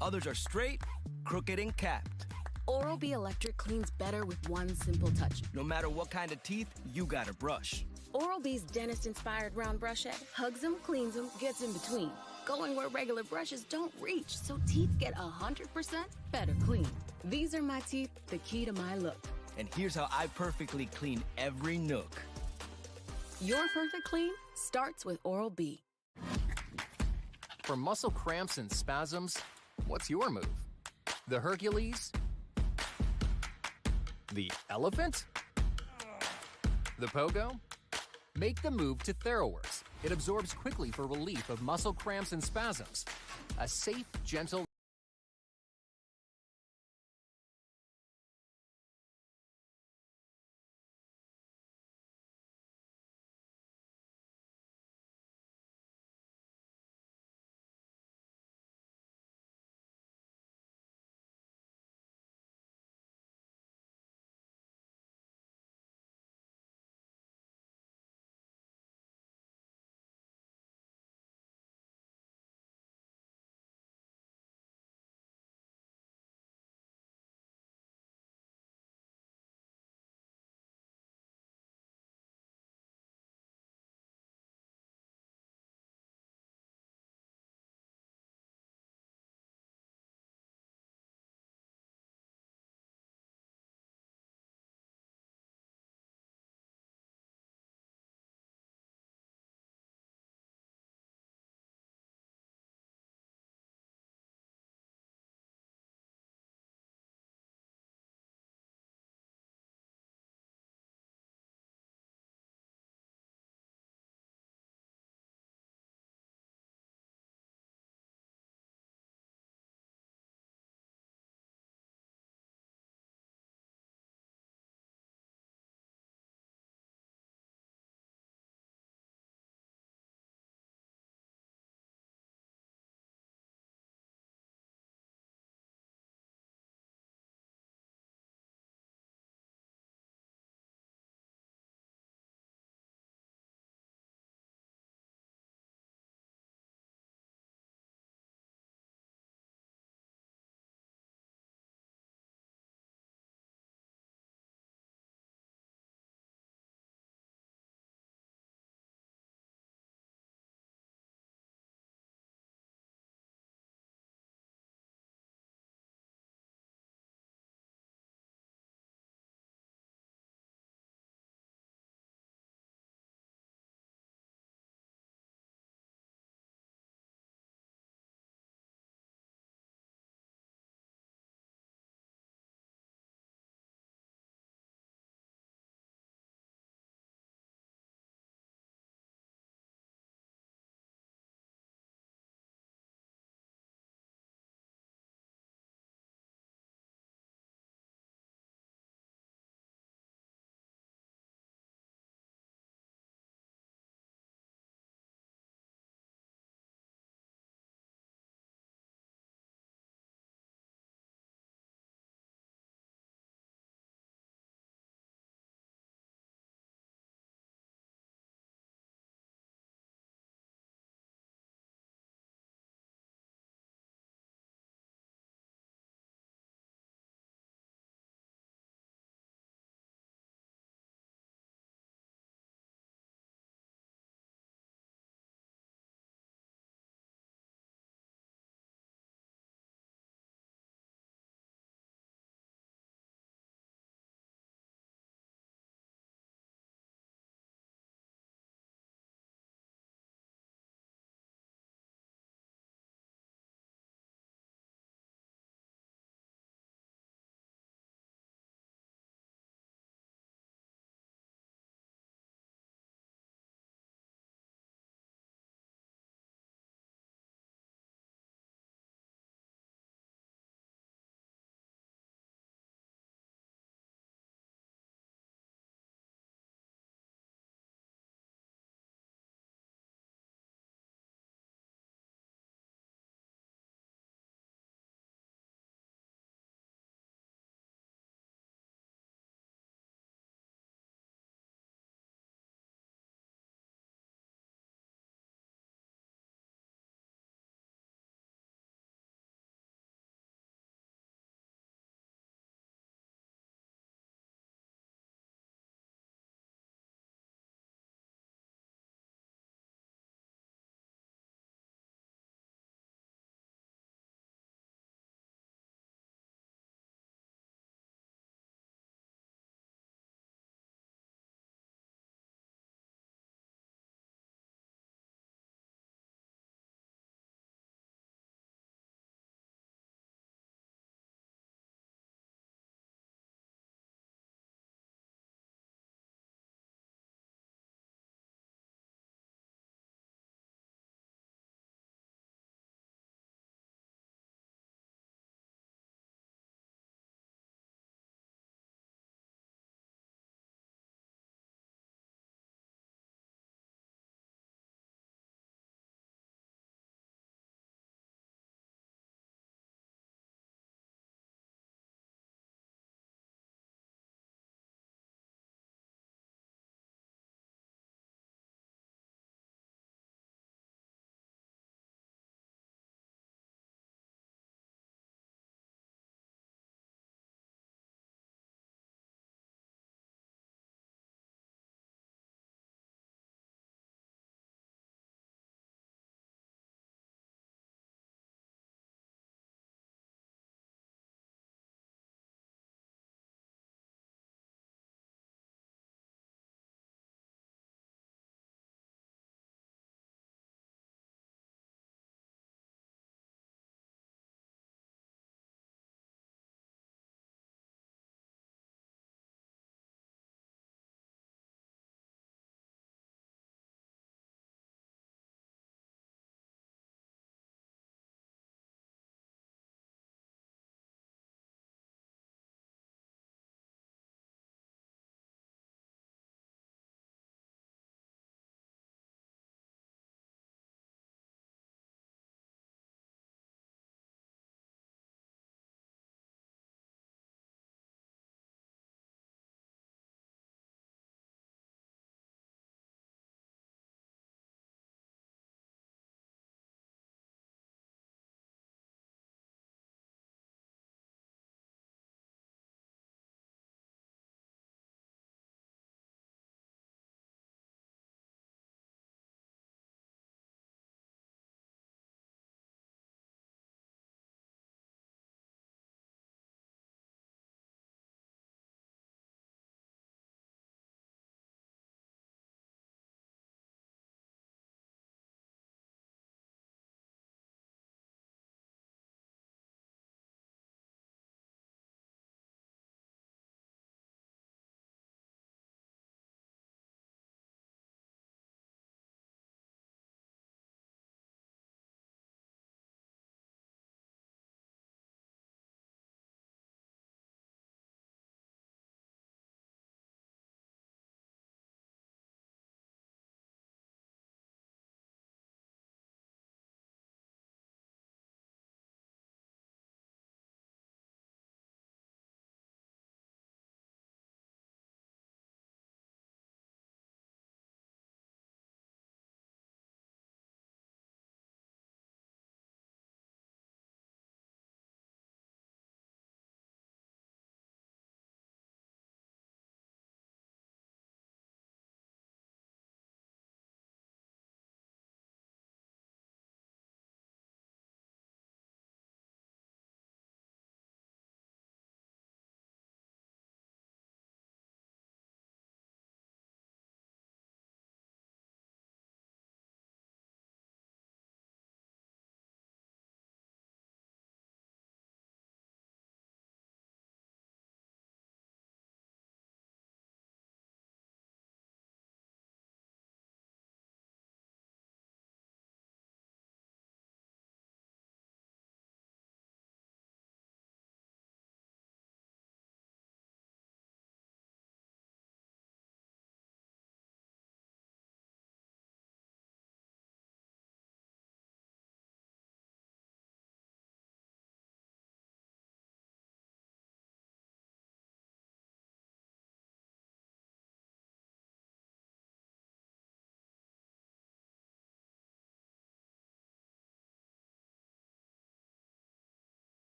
Others are straight, crooked, and capped. Oral-B Electric cleans better with one simple touch. No matter what kind of teeth, you gotta brush. Oral-B's dentist-inspired round brush head hugs them, cleans them, gets in between, going where regular brushes don't reach, so teeth get 100% better clean. These are my teeth, the key to my look. And here's how I perfectly clean every nook. Your perfect clean starts with Oral-B. For muscle cramps and spasms, what's your move? The Hercules? The elephant? The pogo? Make the move to TheraWorks. It absorbs quickly for relief of muscle cramps and spasms. A safe, gentle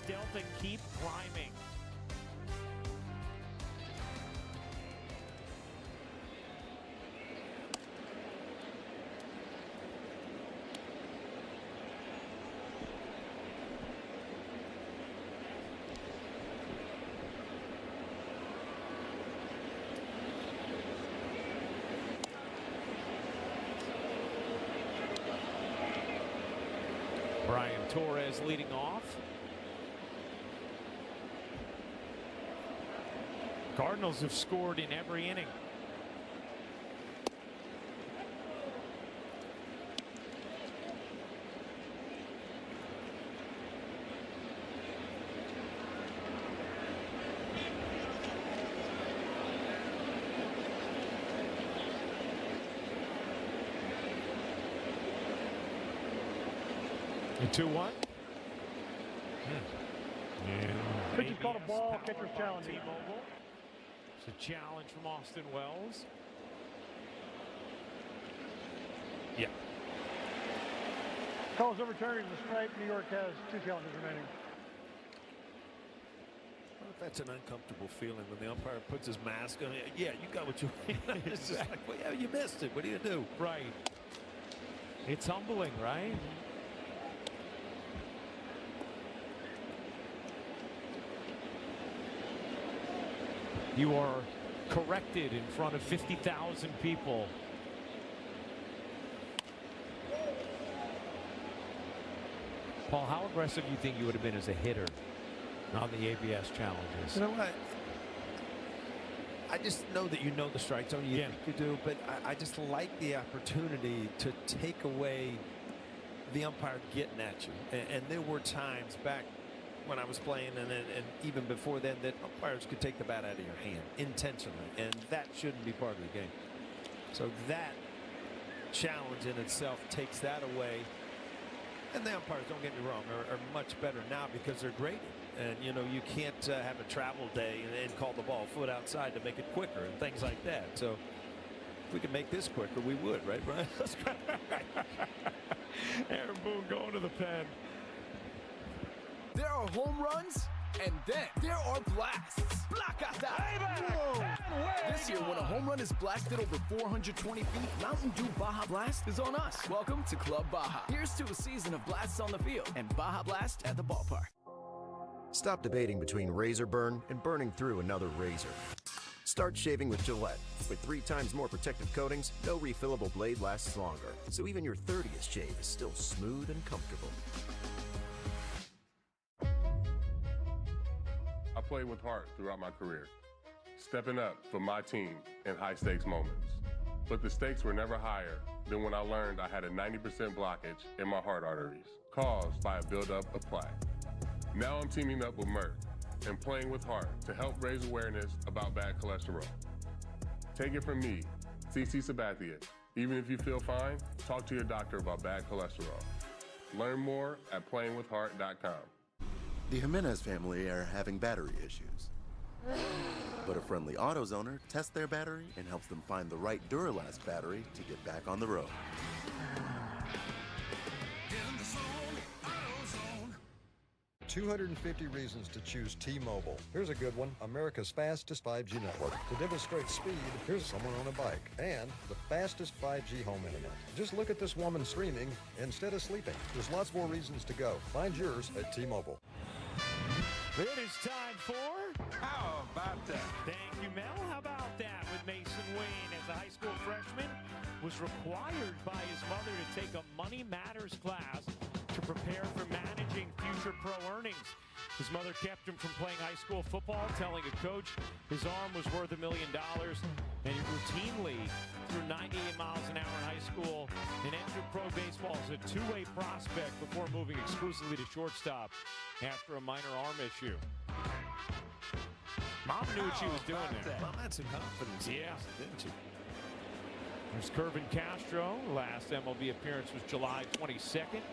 Delta keep climbing. Brian Torres leading off. Cardinals have scored in every inning. The 2-1. Pitcher's called a ball, catcher's challenging. T-Mobile. It's a challenge from Austin Wells. Yeah. Call is overturned. The strike. New York has 2 challenges remaining. Well, that's an uncomfortable feeling when the umpire puts his mask on. Yeah, you got what you want. It's just like, well, yeah, you missed it. What do you do? Right. It's humbling, right? You are corrected in front of 50,000 people. Paul, how aggressive do you think you would have been as a hitter on the ABS challenges? You know what? I just know that you know the strike zone. You think you do, but I just like the opportunity to take away the umpire getting at you. And there were times back when I was playing and even before then that umpires could take the bat out of your hand intentionally, and that shouldn't be part of the game. So that challenge in itself takes that away. And the umpires, don't get me wrong, are much better now because they're graded. And, you know, you can't have a travel day and call the ball foot outside to make it quicker and things like that. So if we could make this quicker, we would, right, Brian? Aaron Boone going to the pen. There are home runs, and then there are blasts. Blacata! This year, when a home run is blasted over 420 feet, Mountain Dew Baja Blast is on us. Welcome to Club Baja. Here's to a season of blasts on the field and Baja Blast at the ballpark. Stop debating between razor burn and burning through another razor. Start shaving with Gillette. With 3 times more protective coatings, no refillable blade lasts longer. So even your 30th shave is still smooth and comfortable. I played with heart throughout my career, stepping up for my team in high-stakes moments. But the stakes were never higher than when I learned I had a 90% blockage in my heart arteries, caused by a buildup of plaque. Now I'm teaming up with Merck and playing with heart to help raise awareness about bad cholesterol. Take it from me, CC Sabathia. Even if you feel fine, talk to your doctor about bad cholesterol. Learn more at playingwithheart.com. The Jimenez family are having battery issues. But a friendly AutoZoner tests their battery and helps them find the right Duralast battery to get back on the road. 250 reasons to choose T-Mobile. Here's a good one. America's fastest 5G network. To demonstrate speed, here's someone on a bike. And the fastest 5G home internet. Just look at this woman streaming instead of sleeping. There's lots more reasons to go. Find yours at T-Mobile. It is time for... How about that? Thank you, Mel. How about that with Mason Wayne as a high school freshman was required by his mother to take a Money Matters class to prepare for managing future pro earnings. His mother kept him from playing high school football, telling a coach his arm was worth $1 million, and he routinely threw 98 miles an hour in high school and entered pro baseball as a two-way prospect before moving exclusively to shortstop after a minor arm issue. Mom knew what she was doing there. Mom had some confidence. Yeah. Didn't she? There's Kervin Castro. Last MLB appearance was July 22nd.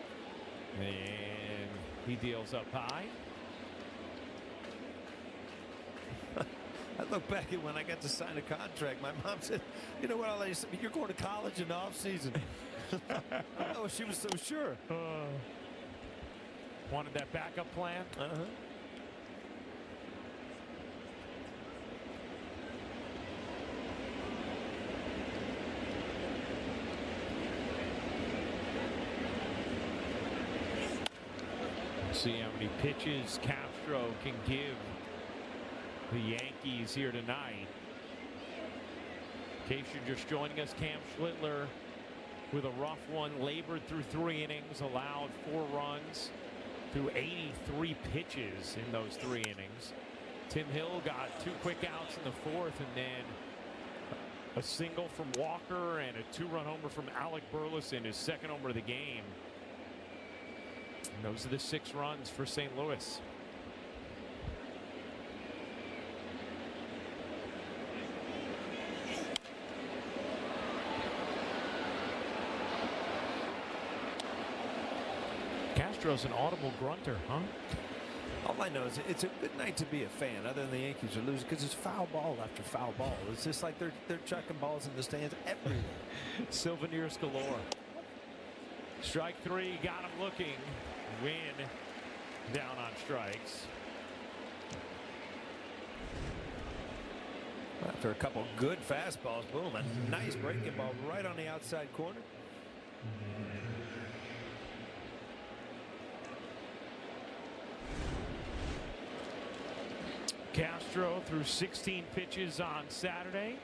And he deals up high. I look back at when I got to sign a contract. My mom said, you know what, you're going to college in the off season. Oh, she was so sure. Wanted that backup plan? See how many pitches Castro can give the Yankees here tonight. In case you're just joining us, Cam Schlittler with a rough one, labored through 3 innings, allowed 4 runs through 83 pitches in those 3 innings. Tim Hill got 2 quick outs in the 4th, and then a single from Walker and a 2-run homer from Alec Burleson, his 2nd homer of the game. And those are the 6 runs for St. Louis. Castro's an audible grunter, huh? All I know is it's a good night to be a fan, other than the Yankees are losing, because it's foul ball after foul ball. It's just like they're chucking balls in the stands everywhere. Souvenirs galore. Strike 3, got him looking. Win down on strikes. After a couple good fastballs, boom, a nice breaking ball right on the outside corner. Castro threw 16 pitches on Saturday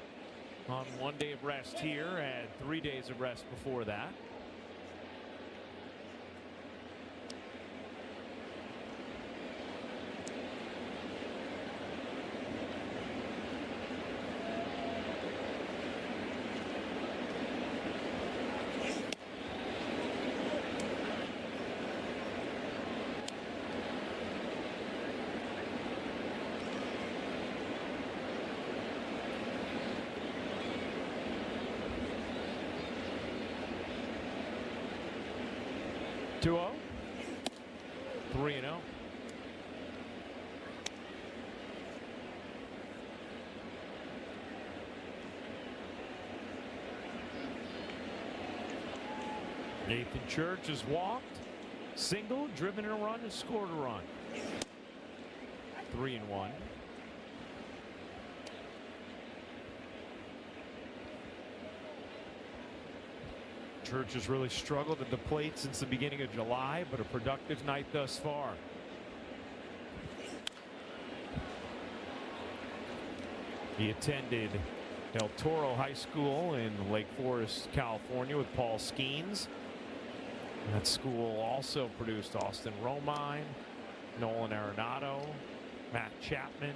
on 1 day of rest here, had 3 days of rest before that. Two 0, 3-0. Nathan Church has walked, single, driven in a run, and scored a run. 3-1. Church has really struggled at the plate since the beginning of July, but a productive night thus far. He attended El Toro High School in Lake Forest, California with Paul Skeens. That school also produced Austin Romine, Nolan Arenado, Matt Chapman.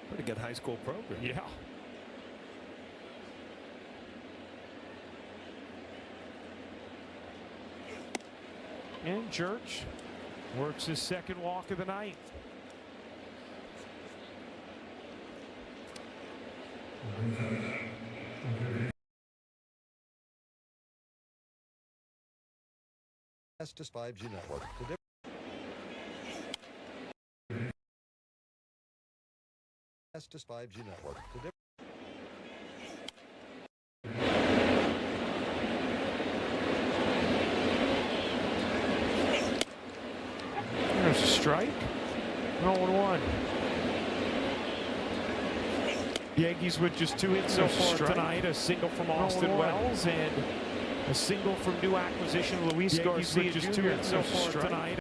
Pretty good high school program. Yeah. And Church works his 2nd walk of the night. Fastest 5G network. Fastest 5G network. There's a strike. 0-1. Yankees with just 2 hits so far tonight. A single from Austin Wells and a single from new acquisition Luis Garcia. Just 2 hits so far tonight.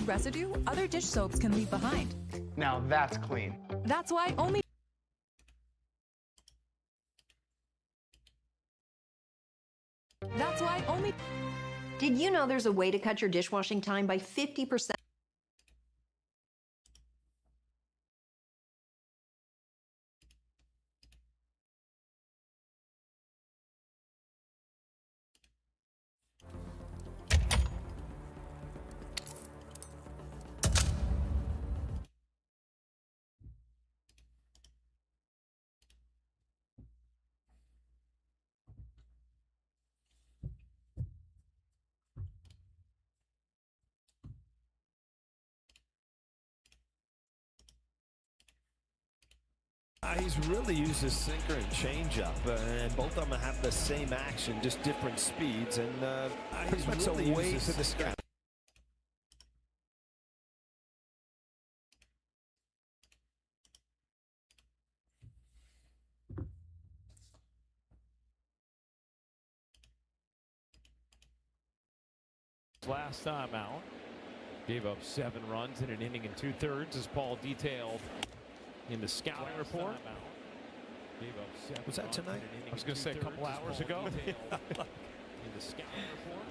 food residue other dish soaps can leave behind. Now that's clean. That's why only Did you know there's a way to cut your dishwashing time by 50%? He's really used his sinker and changeup, and both of them have the same action, just different speeds, and pretty much really a way used to his the sky. Last time out, gave up 7 runs in an inning and 2/3, as Paul detailed in the scouting report. Was that tonight? I was going to say a couple hours ago. In the scouting report.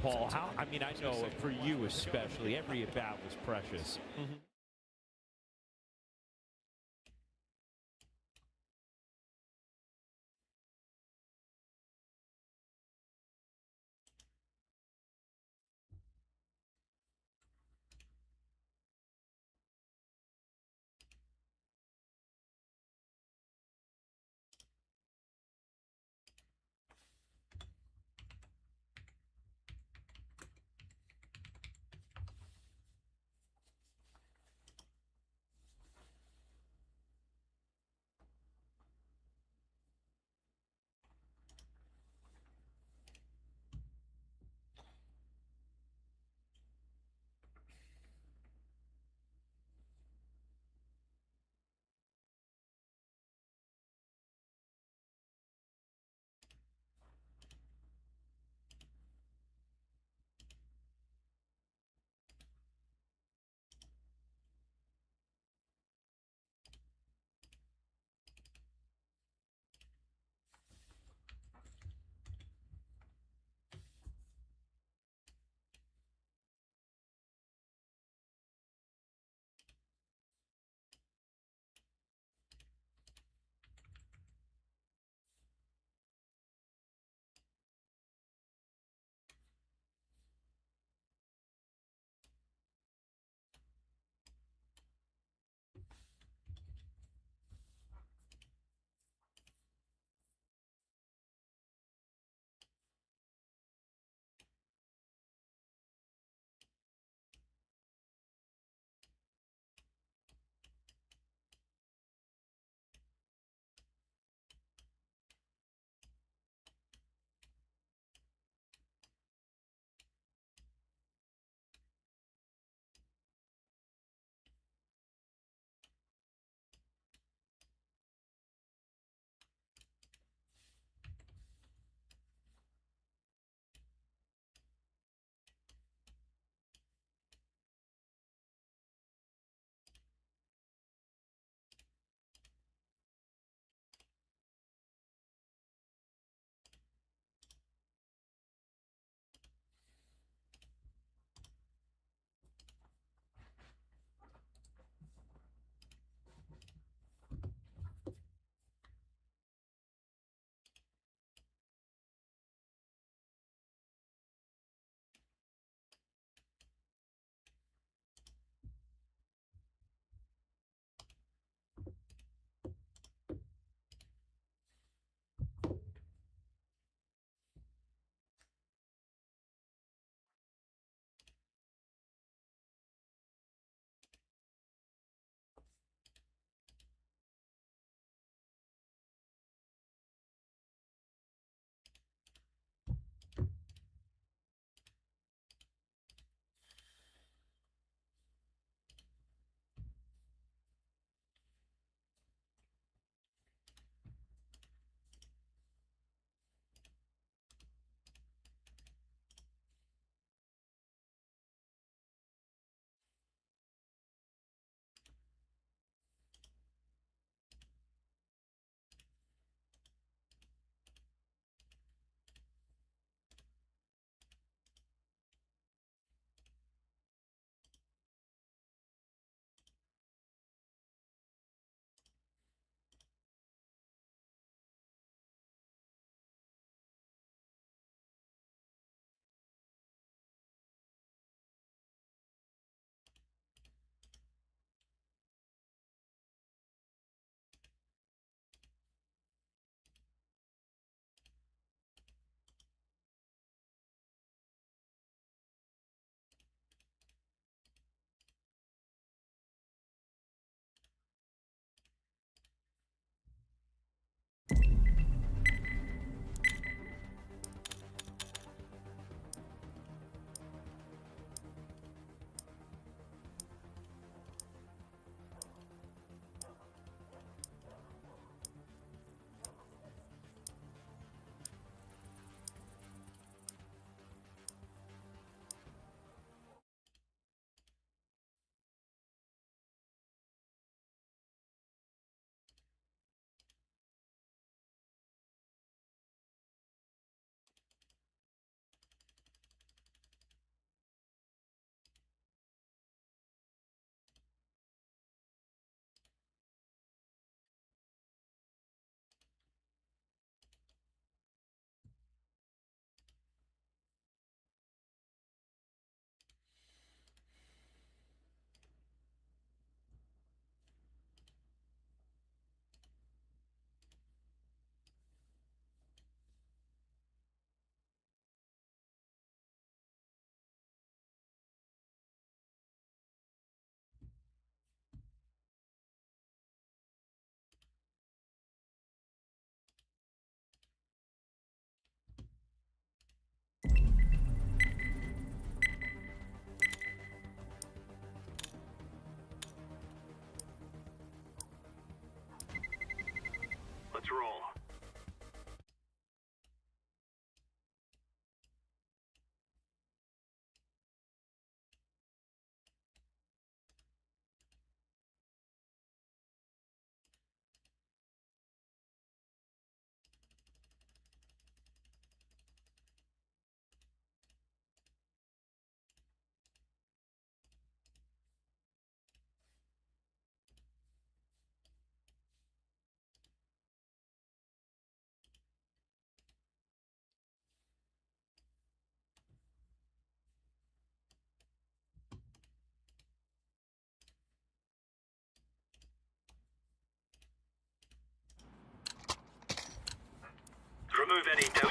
Paul, how? I mean, I know for you especially, every at bat was precious.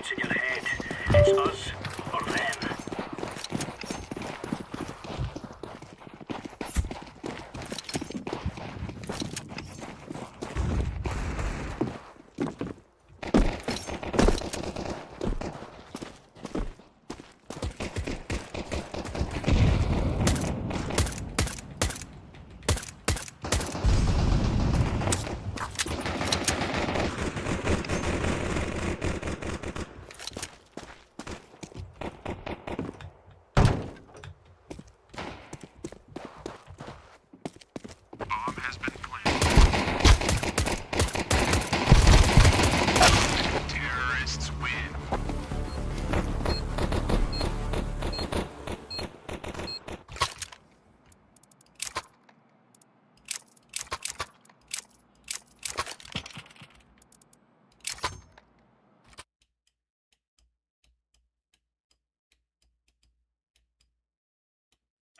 voice in your head. It's us or them.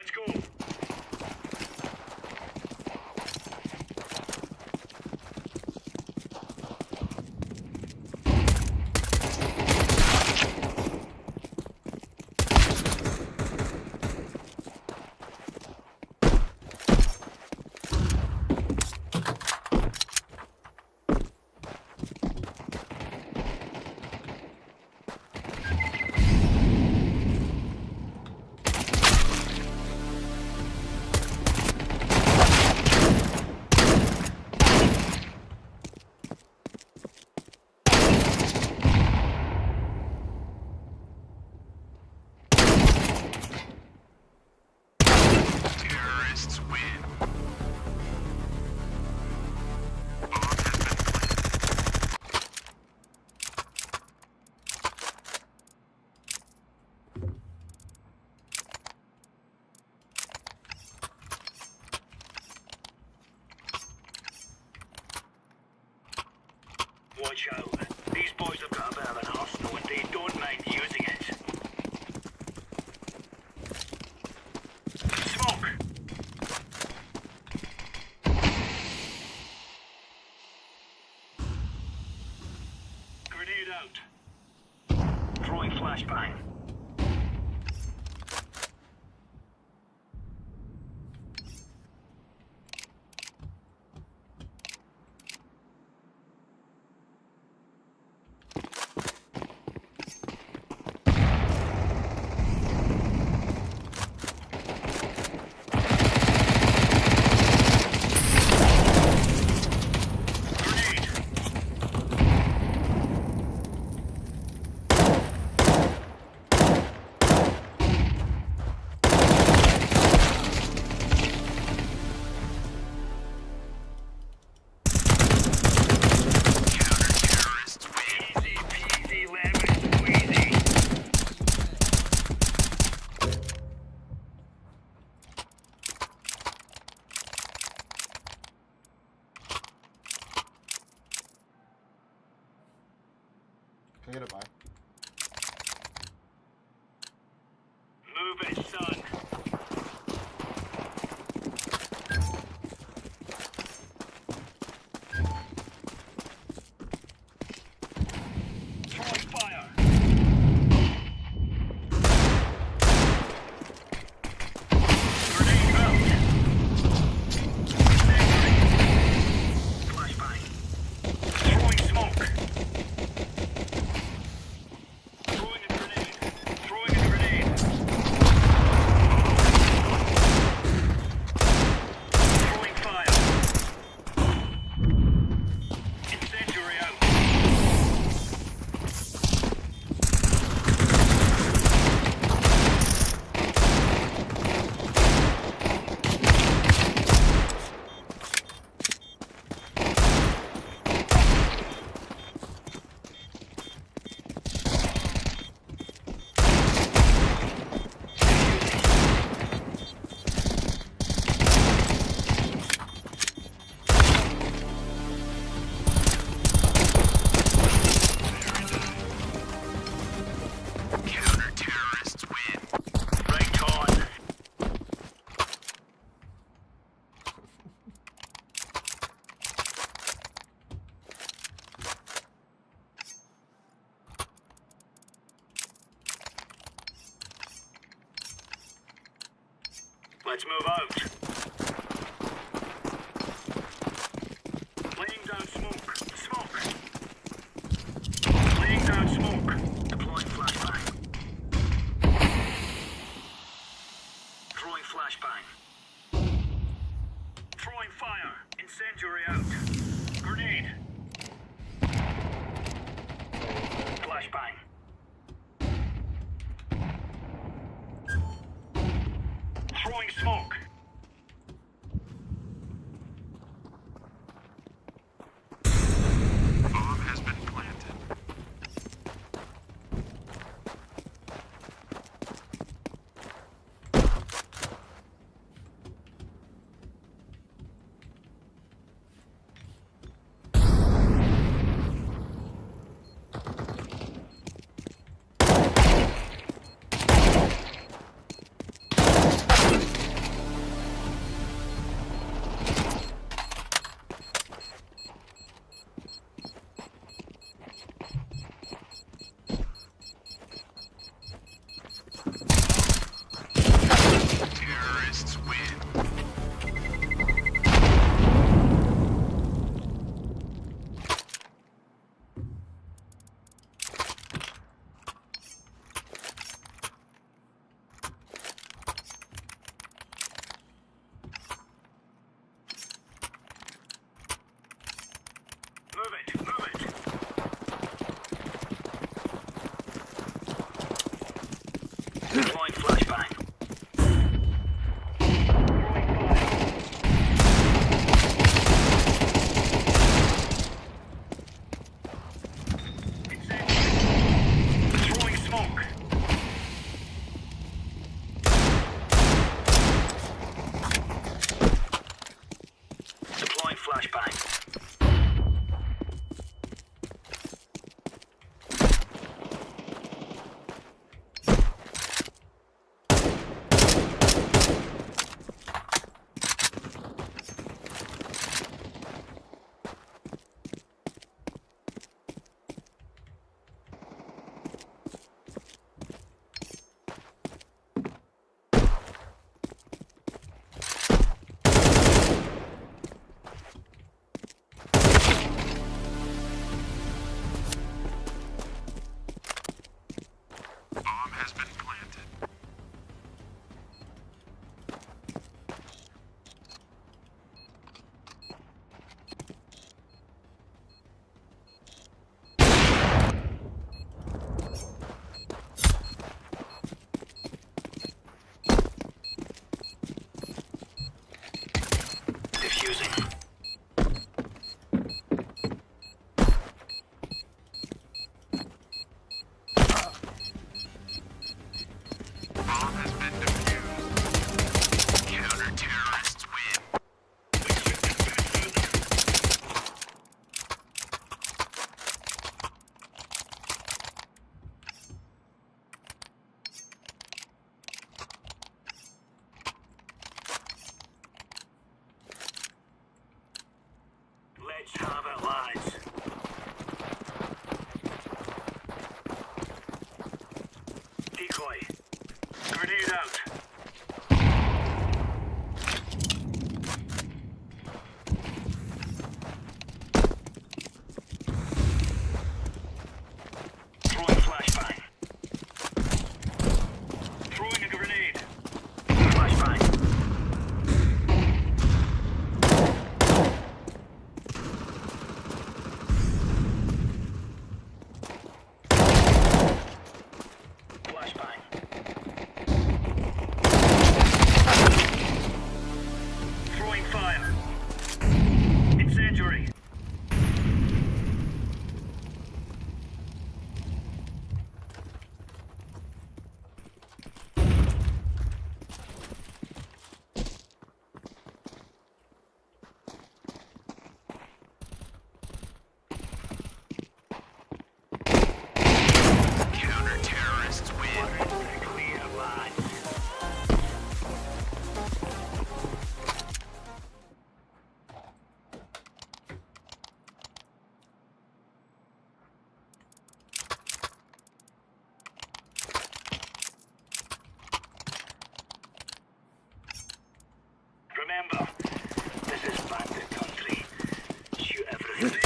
Let's go. Watch out. These boys have got a bit of an arsenal and they don't mind using it. Smoke! Grenade out. Throwing flashbang. Can I get it by? Move it, son. Throwing fire. Grenade out. Flashbang. Throwing smoke. Throwing a grenade. Throwing a grenade. Let's move out. Laying down smoke. Smoke. Laying down smoke. Deploying flashbang. Throwing flashbang. Throwing fire. Incendiary out. Grenade. Flashbang. Throwing smoke. Bomb has been planted. Terrorists win. Move it, move it. Deploying flashbang. Throwing smoke. Deploying flashbang. Bomb has been planted. Diffusing. Bomb has been defused. Counter-terrorists win. Let's have it, lads. Decoy. Grenade out. Throwing flashbang. Throwing a grenade. Flashbang. Flashbang. Remember, this is bandit country. Shoot everything.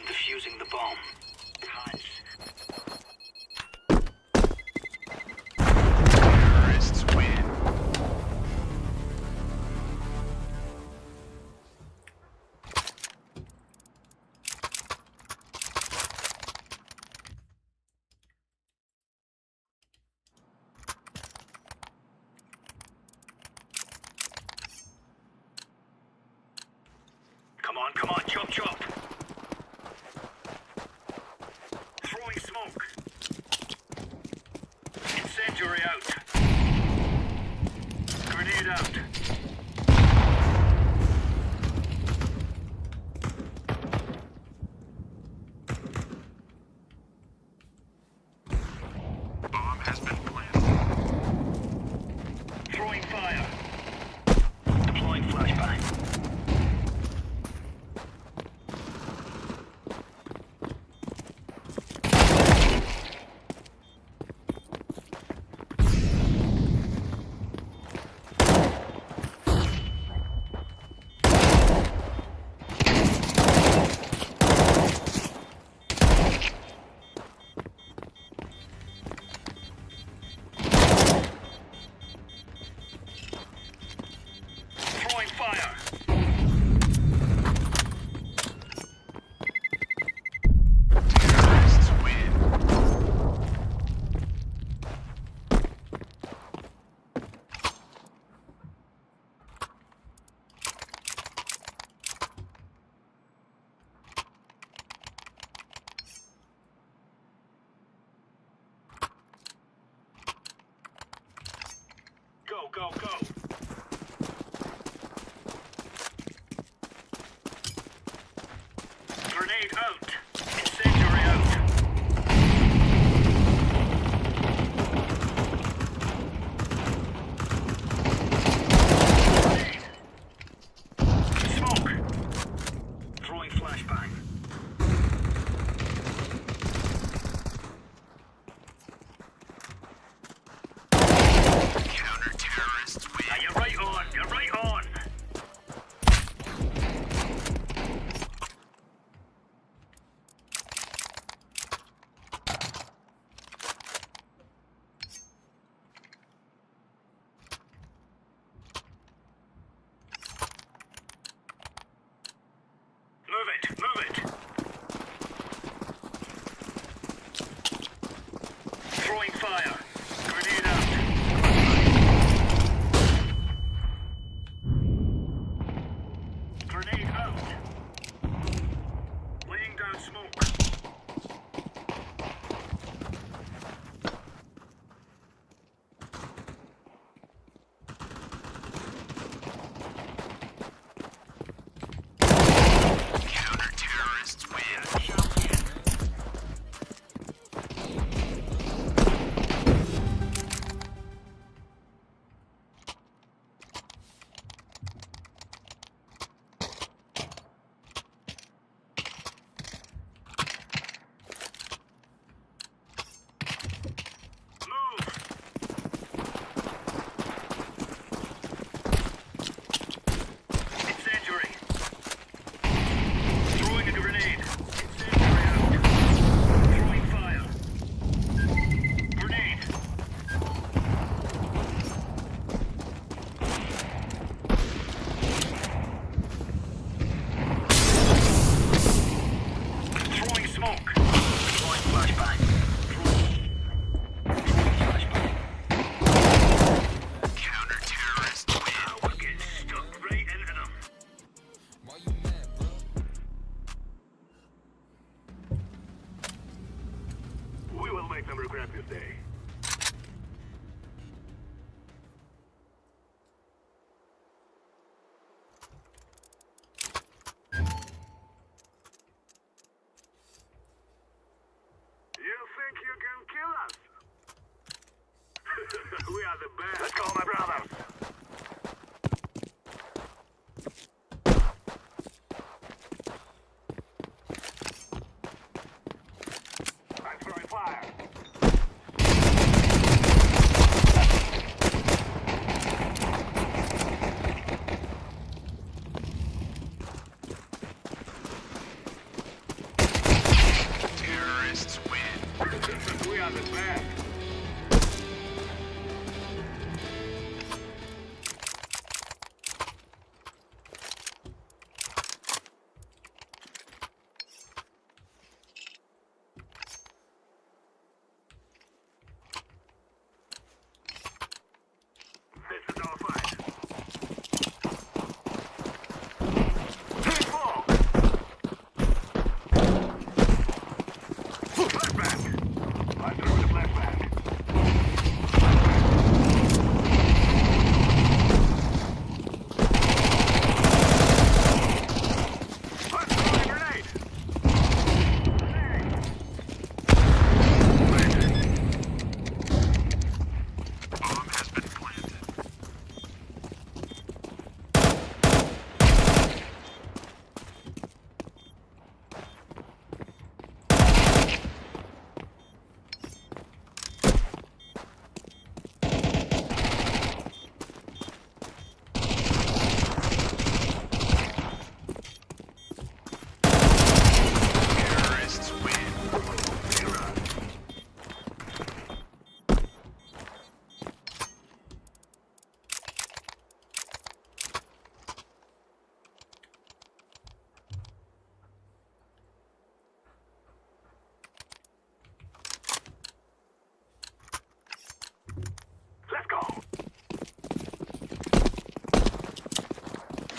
Defusing the bomb. Terrorists win. Come on, chop chop. Smoke. Incendiary out. Grenade out. Bomb has been planted. Throwing fire. Deploying flashbang. birthday. You think you can kill us? We are the best. Let's go, my brothers. I'm throwing fire. Terrorists win. We are the best. This is our fight. Team ball. Flashback. I'm throwing a flashback. I'm throwing a grenade. Bomb has been planted. Terrorists win. Zero. Let's go.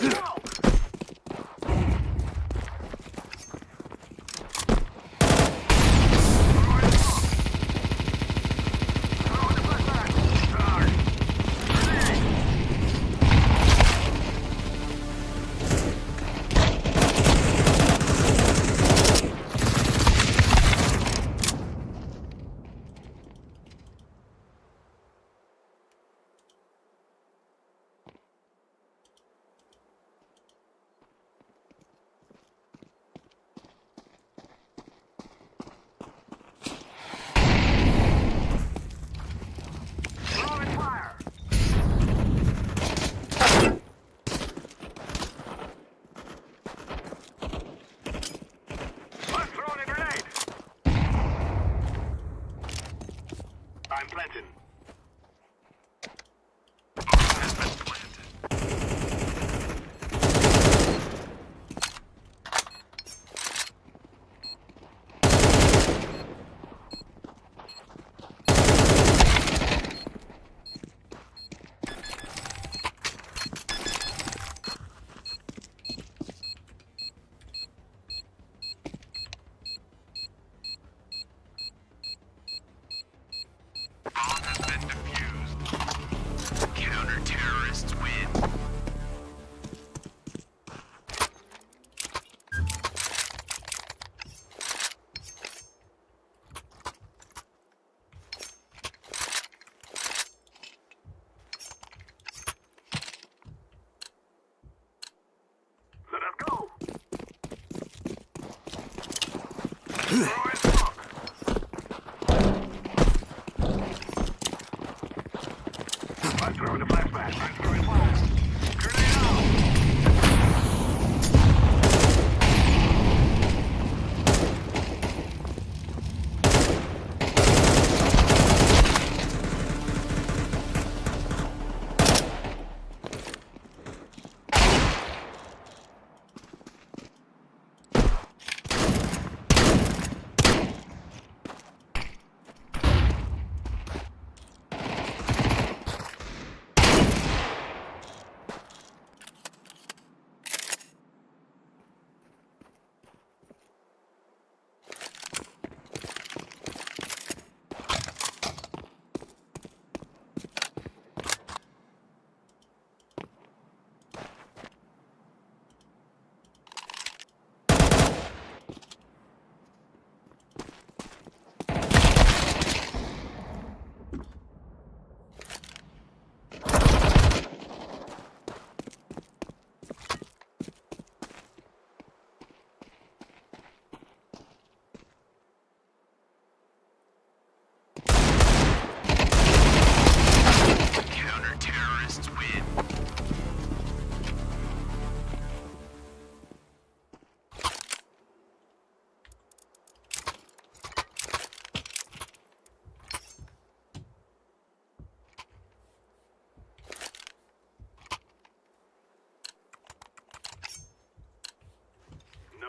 Go. Throwing fire. I'm throwing a grenade. I'm planting. Bomb has been planted. Bomb has been defused. Counter-terrorists win. Let us go. Throwing smoke. I'm throwing a flashback. I'm throwing fire. Grenade out.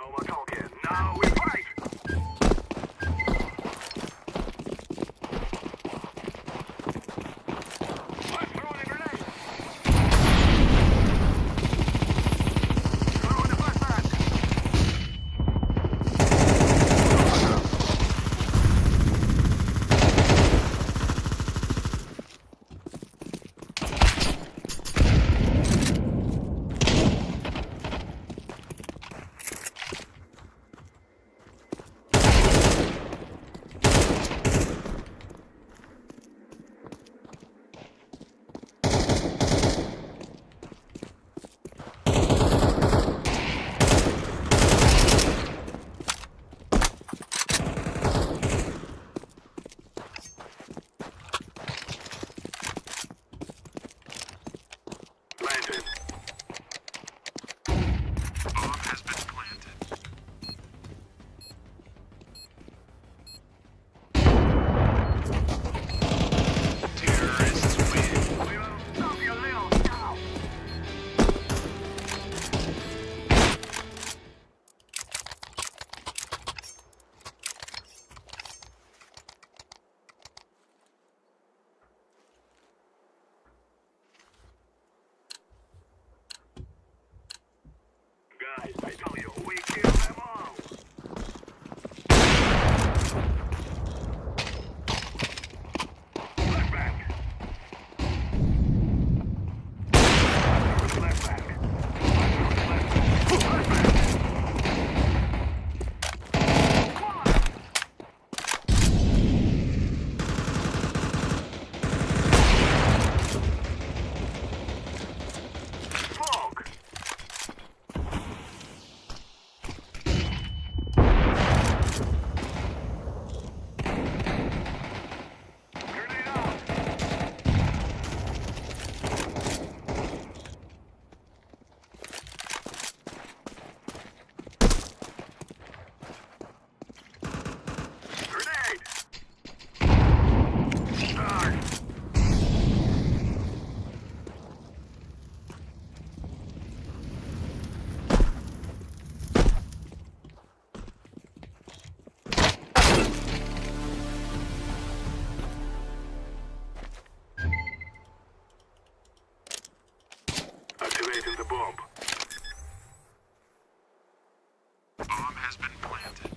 No more talking. Now we fight! Let's throw the grenade! Throw in the flashbang! Planted. Bomb has been planted. Terrorists win. We will stop your little cow. Guys, I tell you, we kill them all. Left back. Left back. Left back. Smoke. Grenade out. Grenade. Start. Activating the bomb. Bomb has been planted.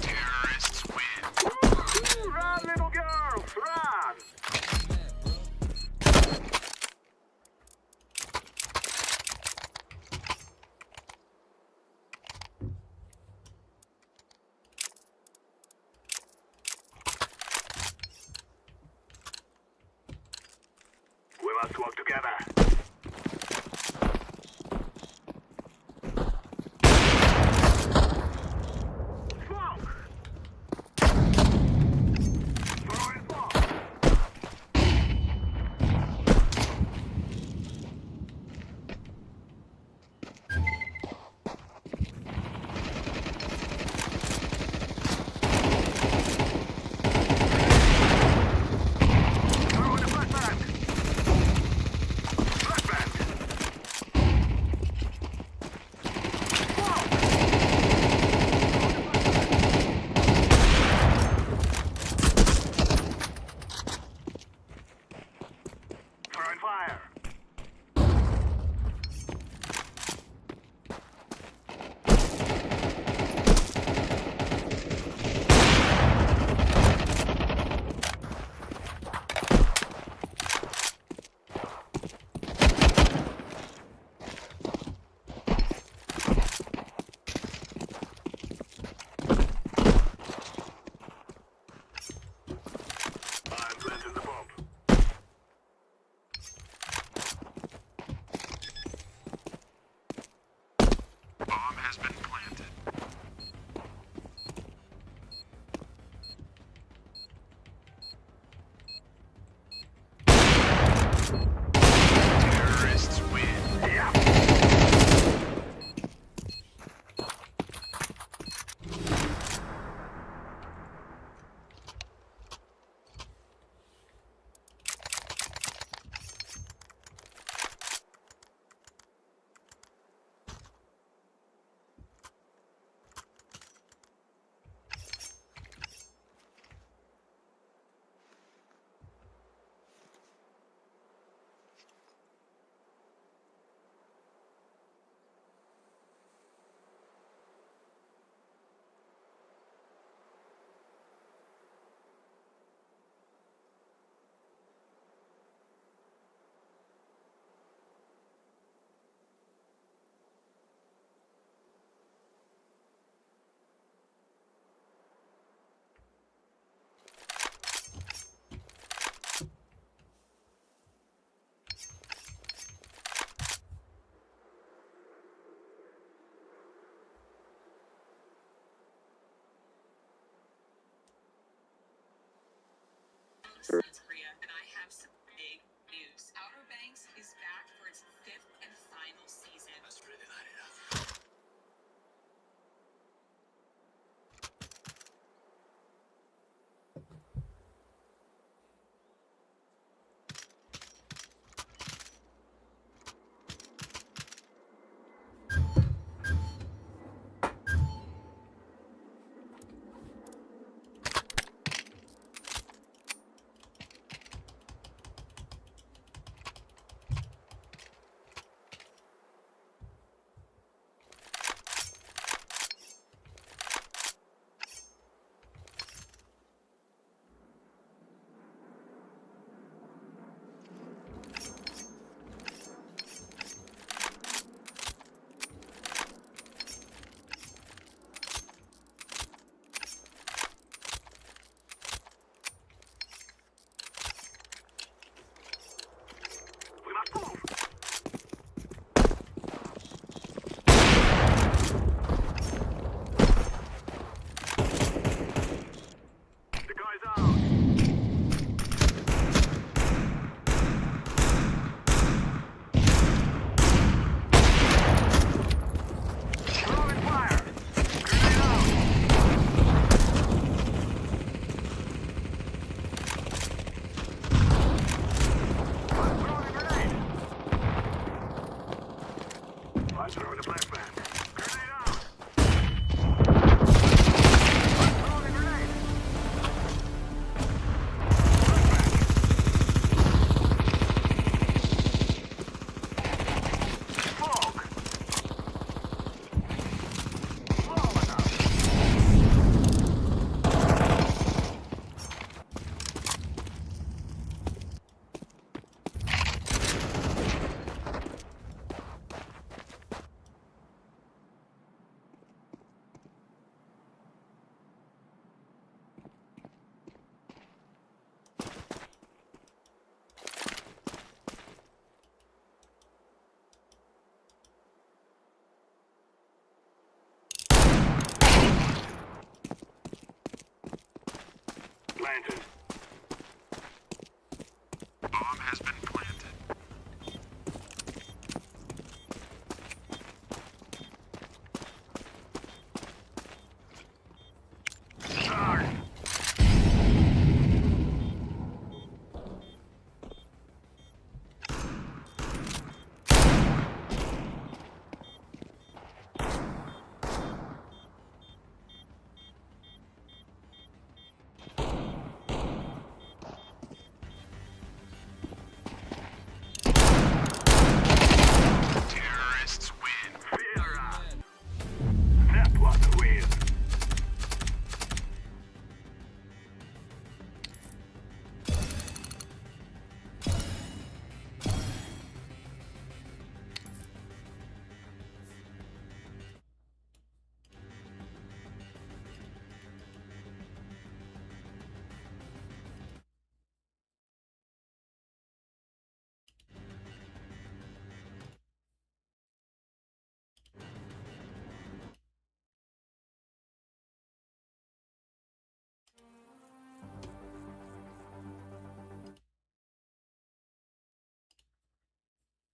Terrorists win. Run, little girls, run! We must work together. Smoke! Throw in smoke! Throw in the flashbang! South Korea, and I have some big news. Outer Banks is back for its 5th and final season. That's really not enough. Planted.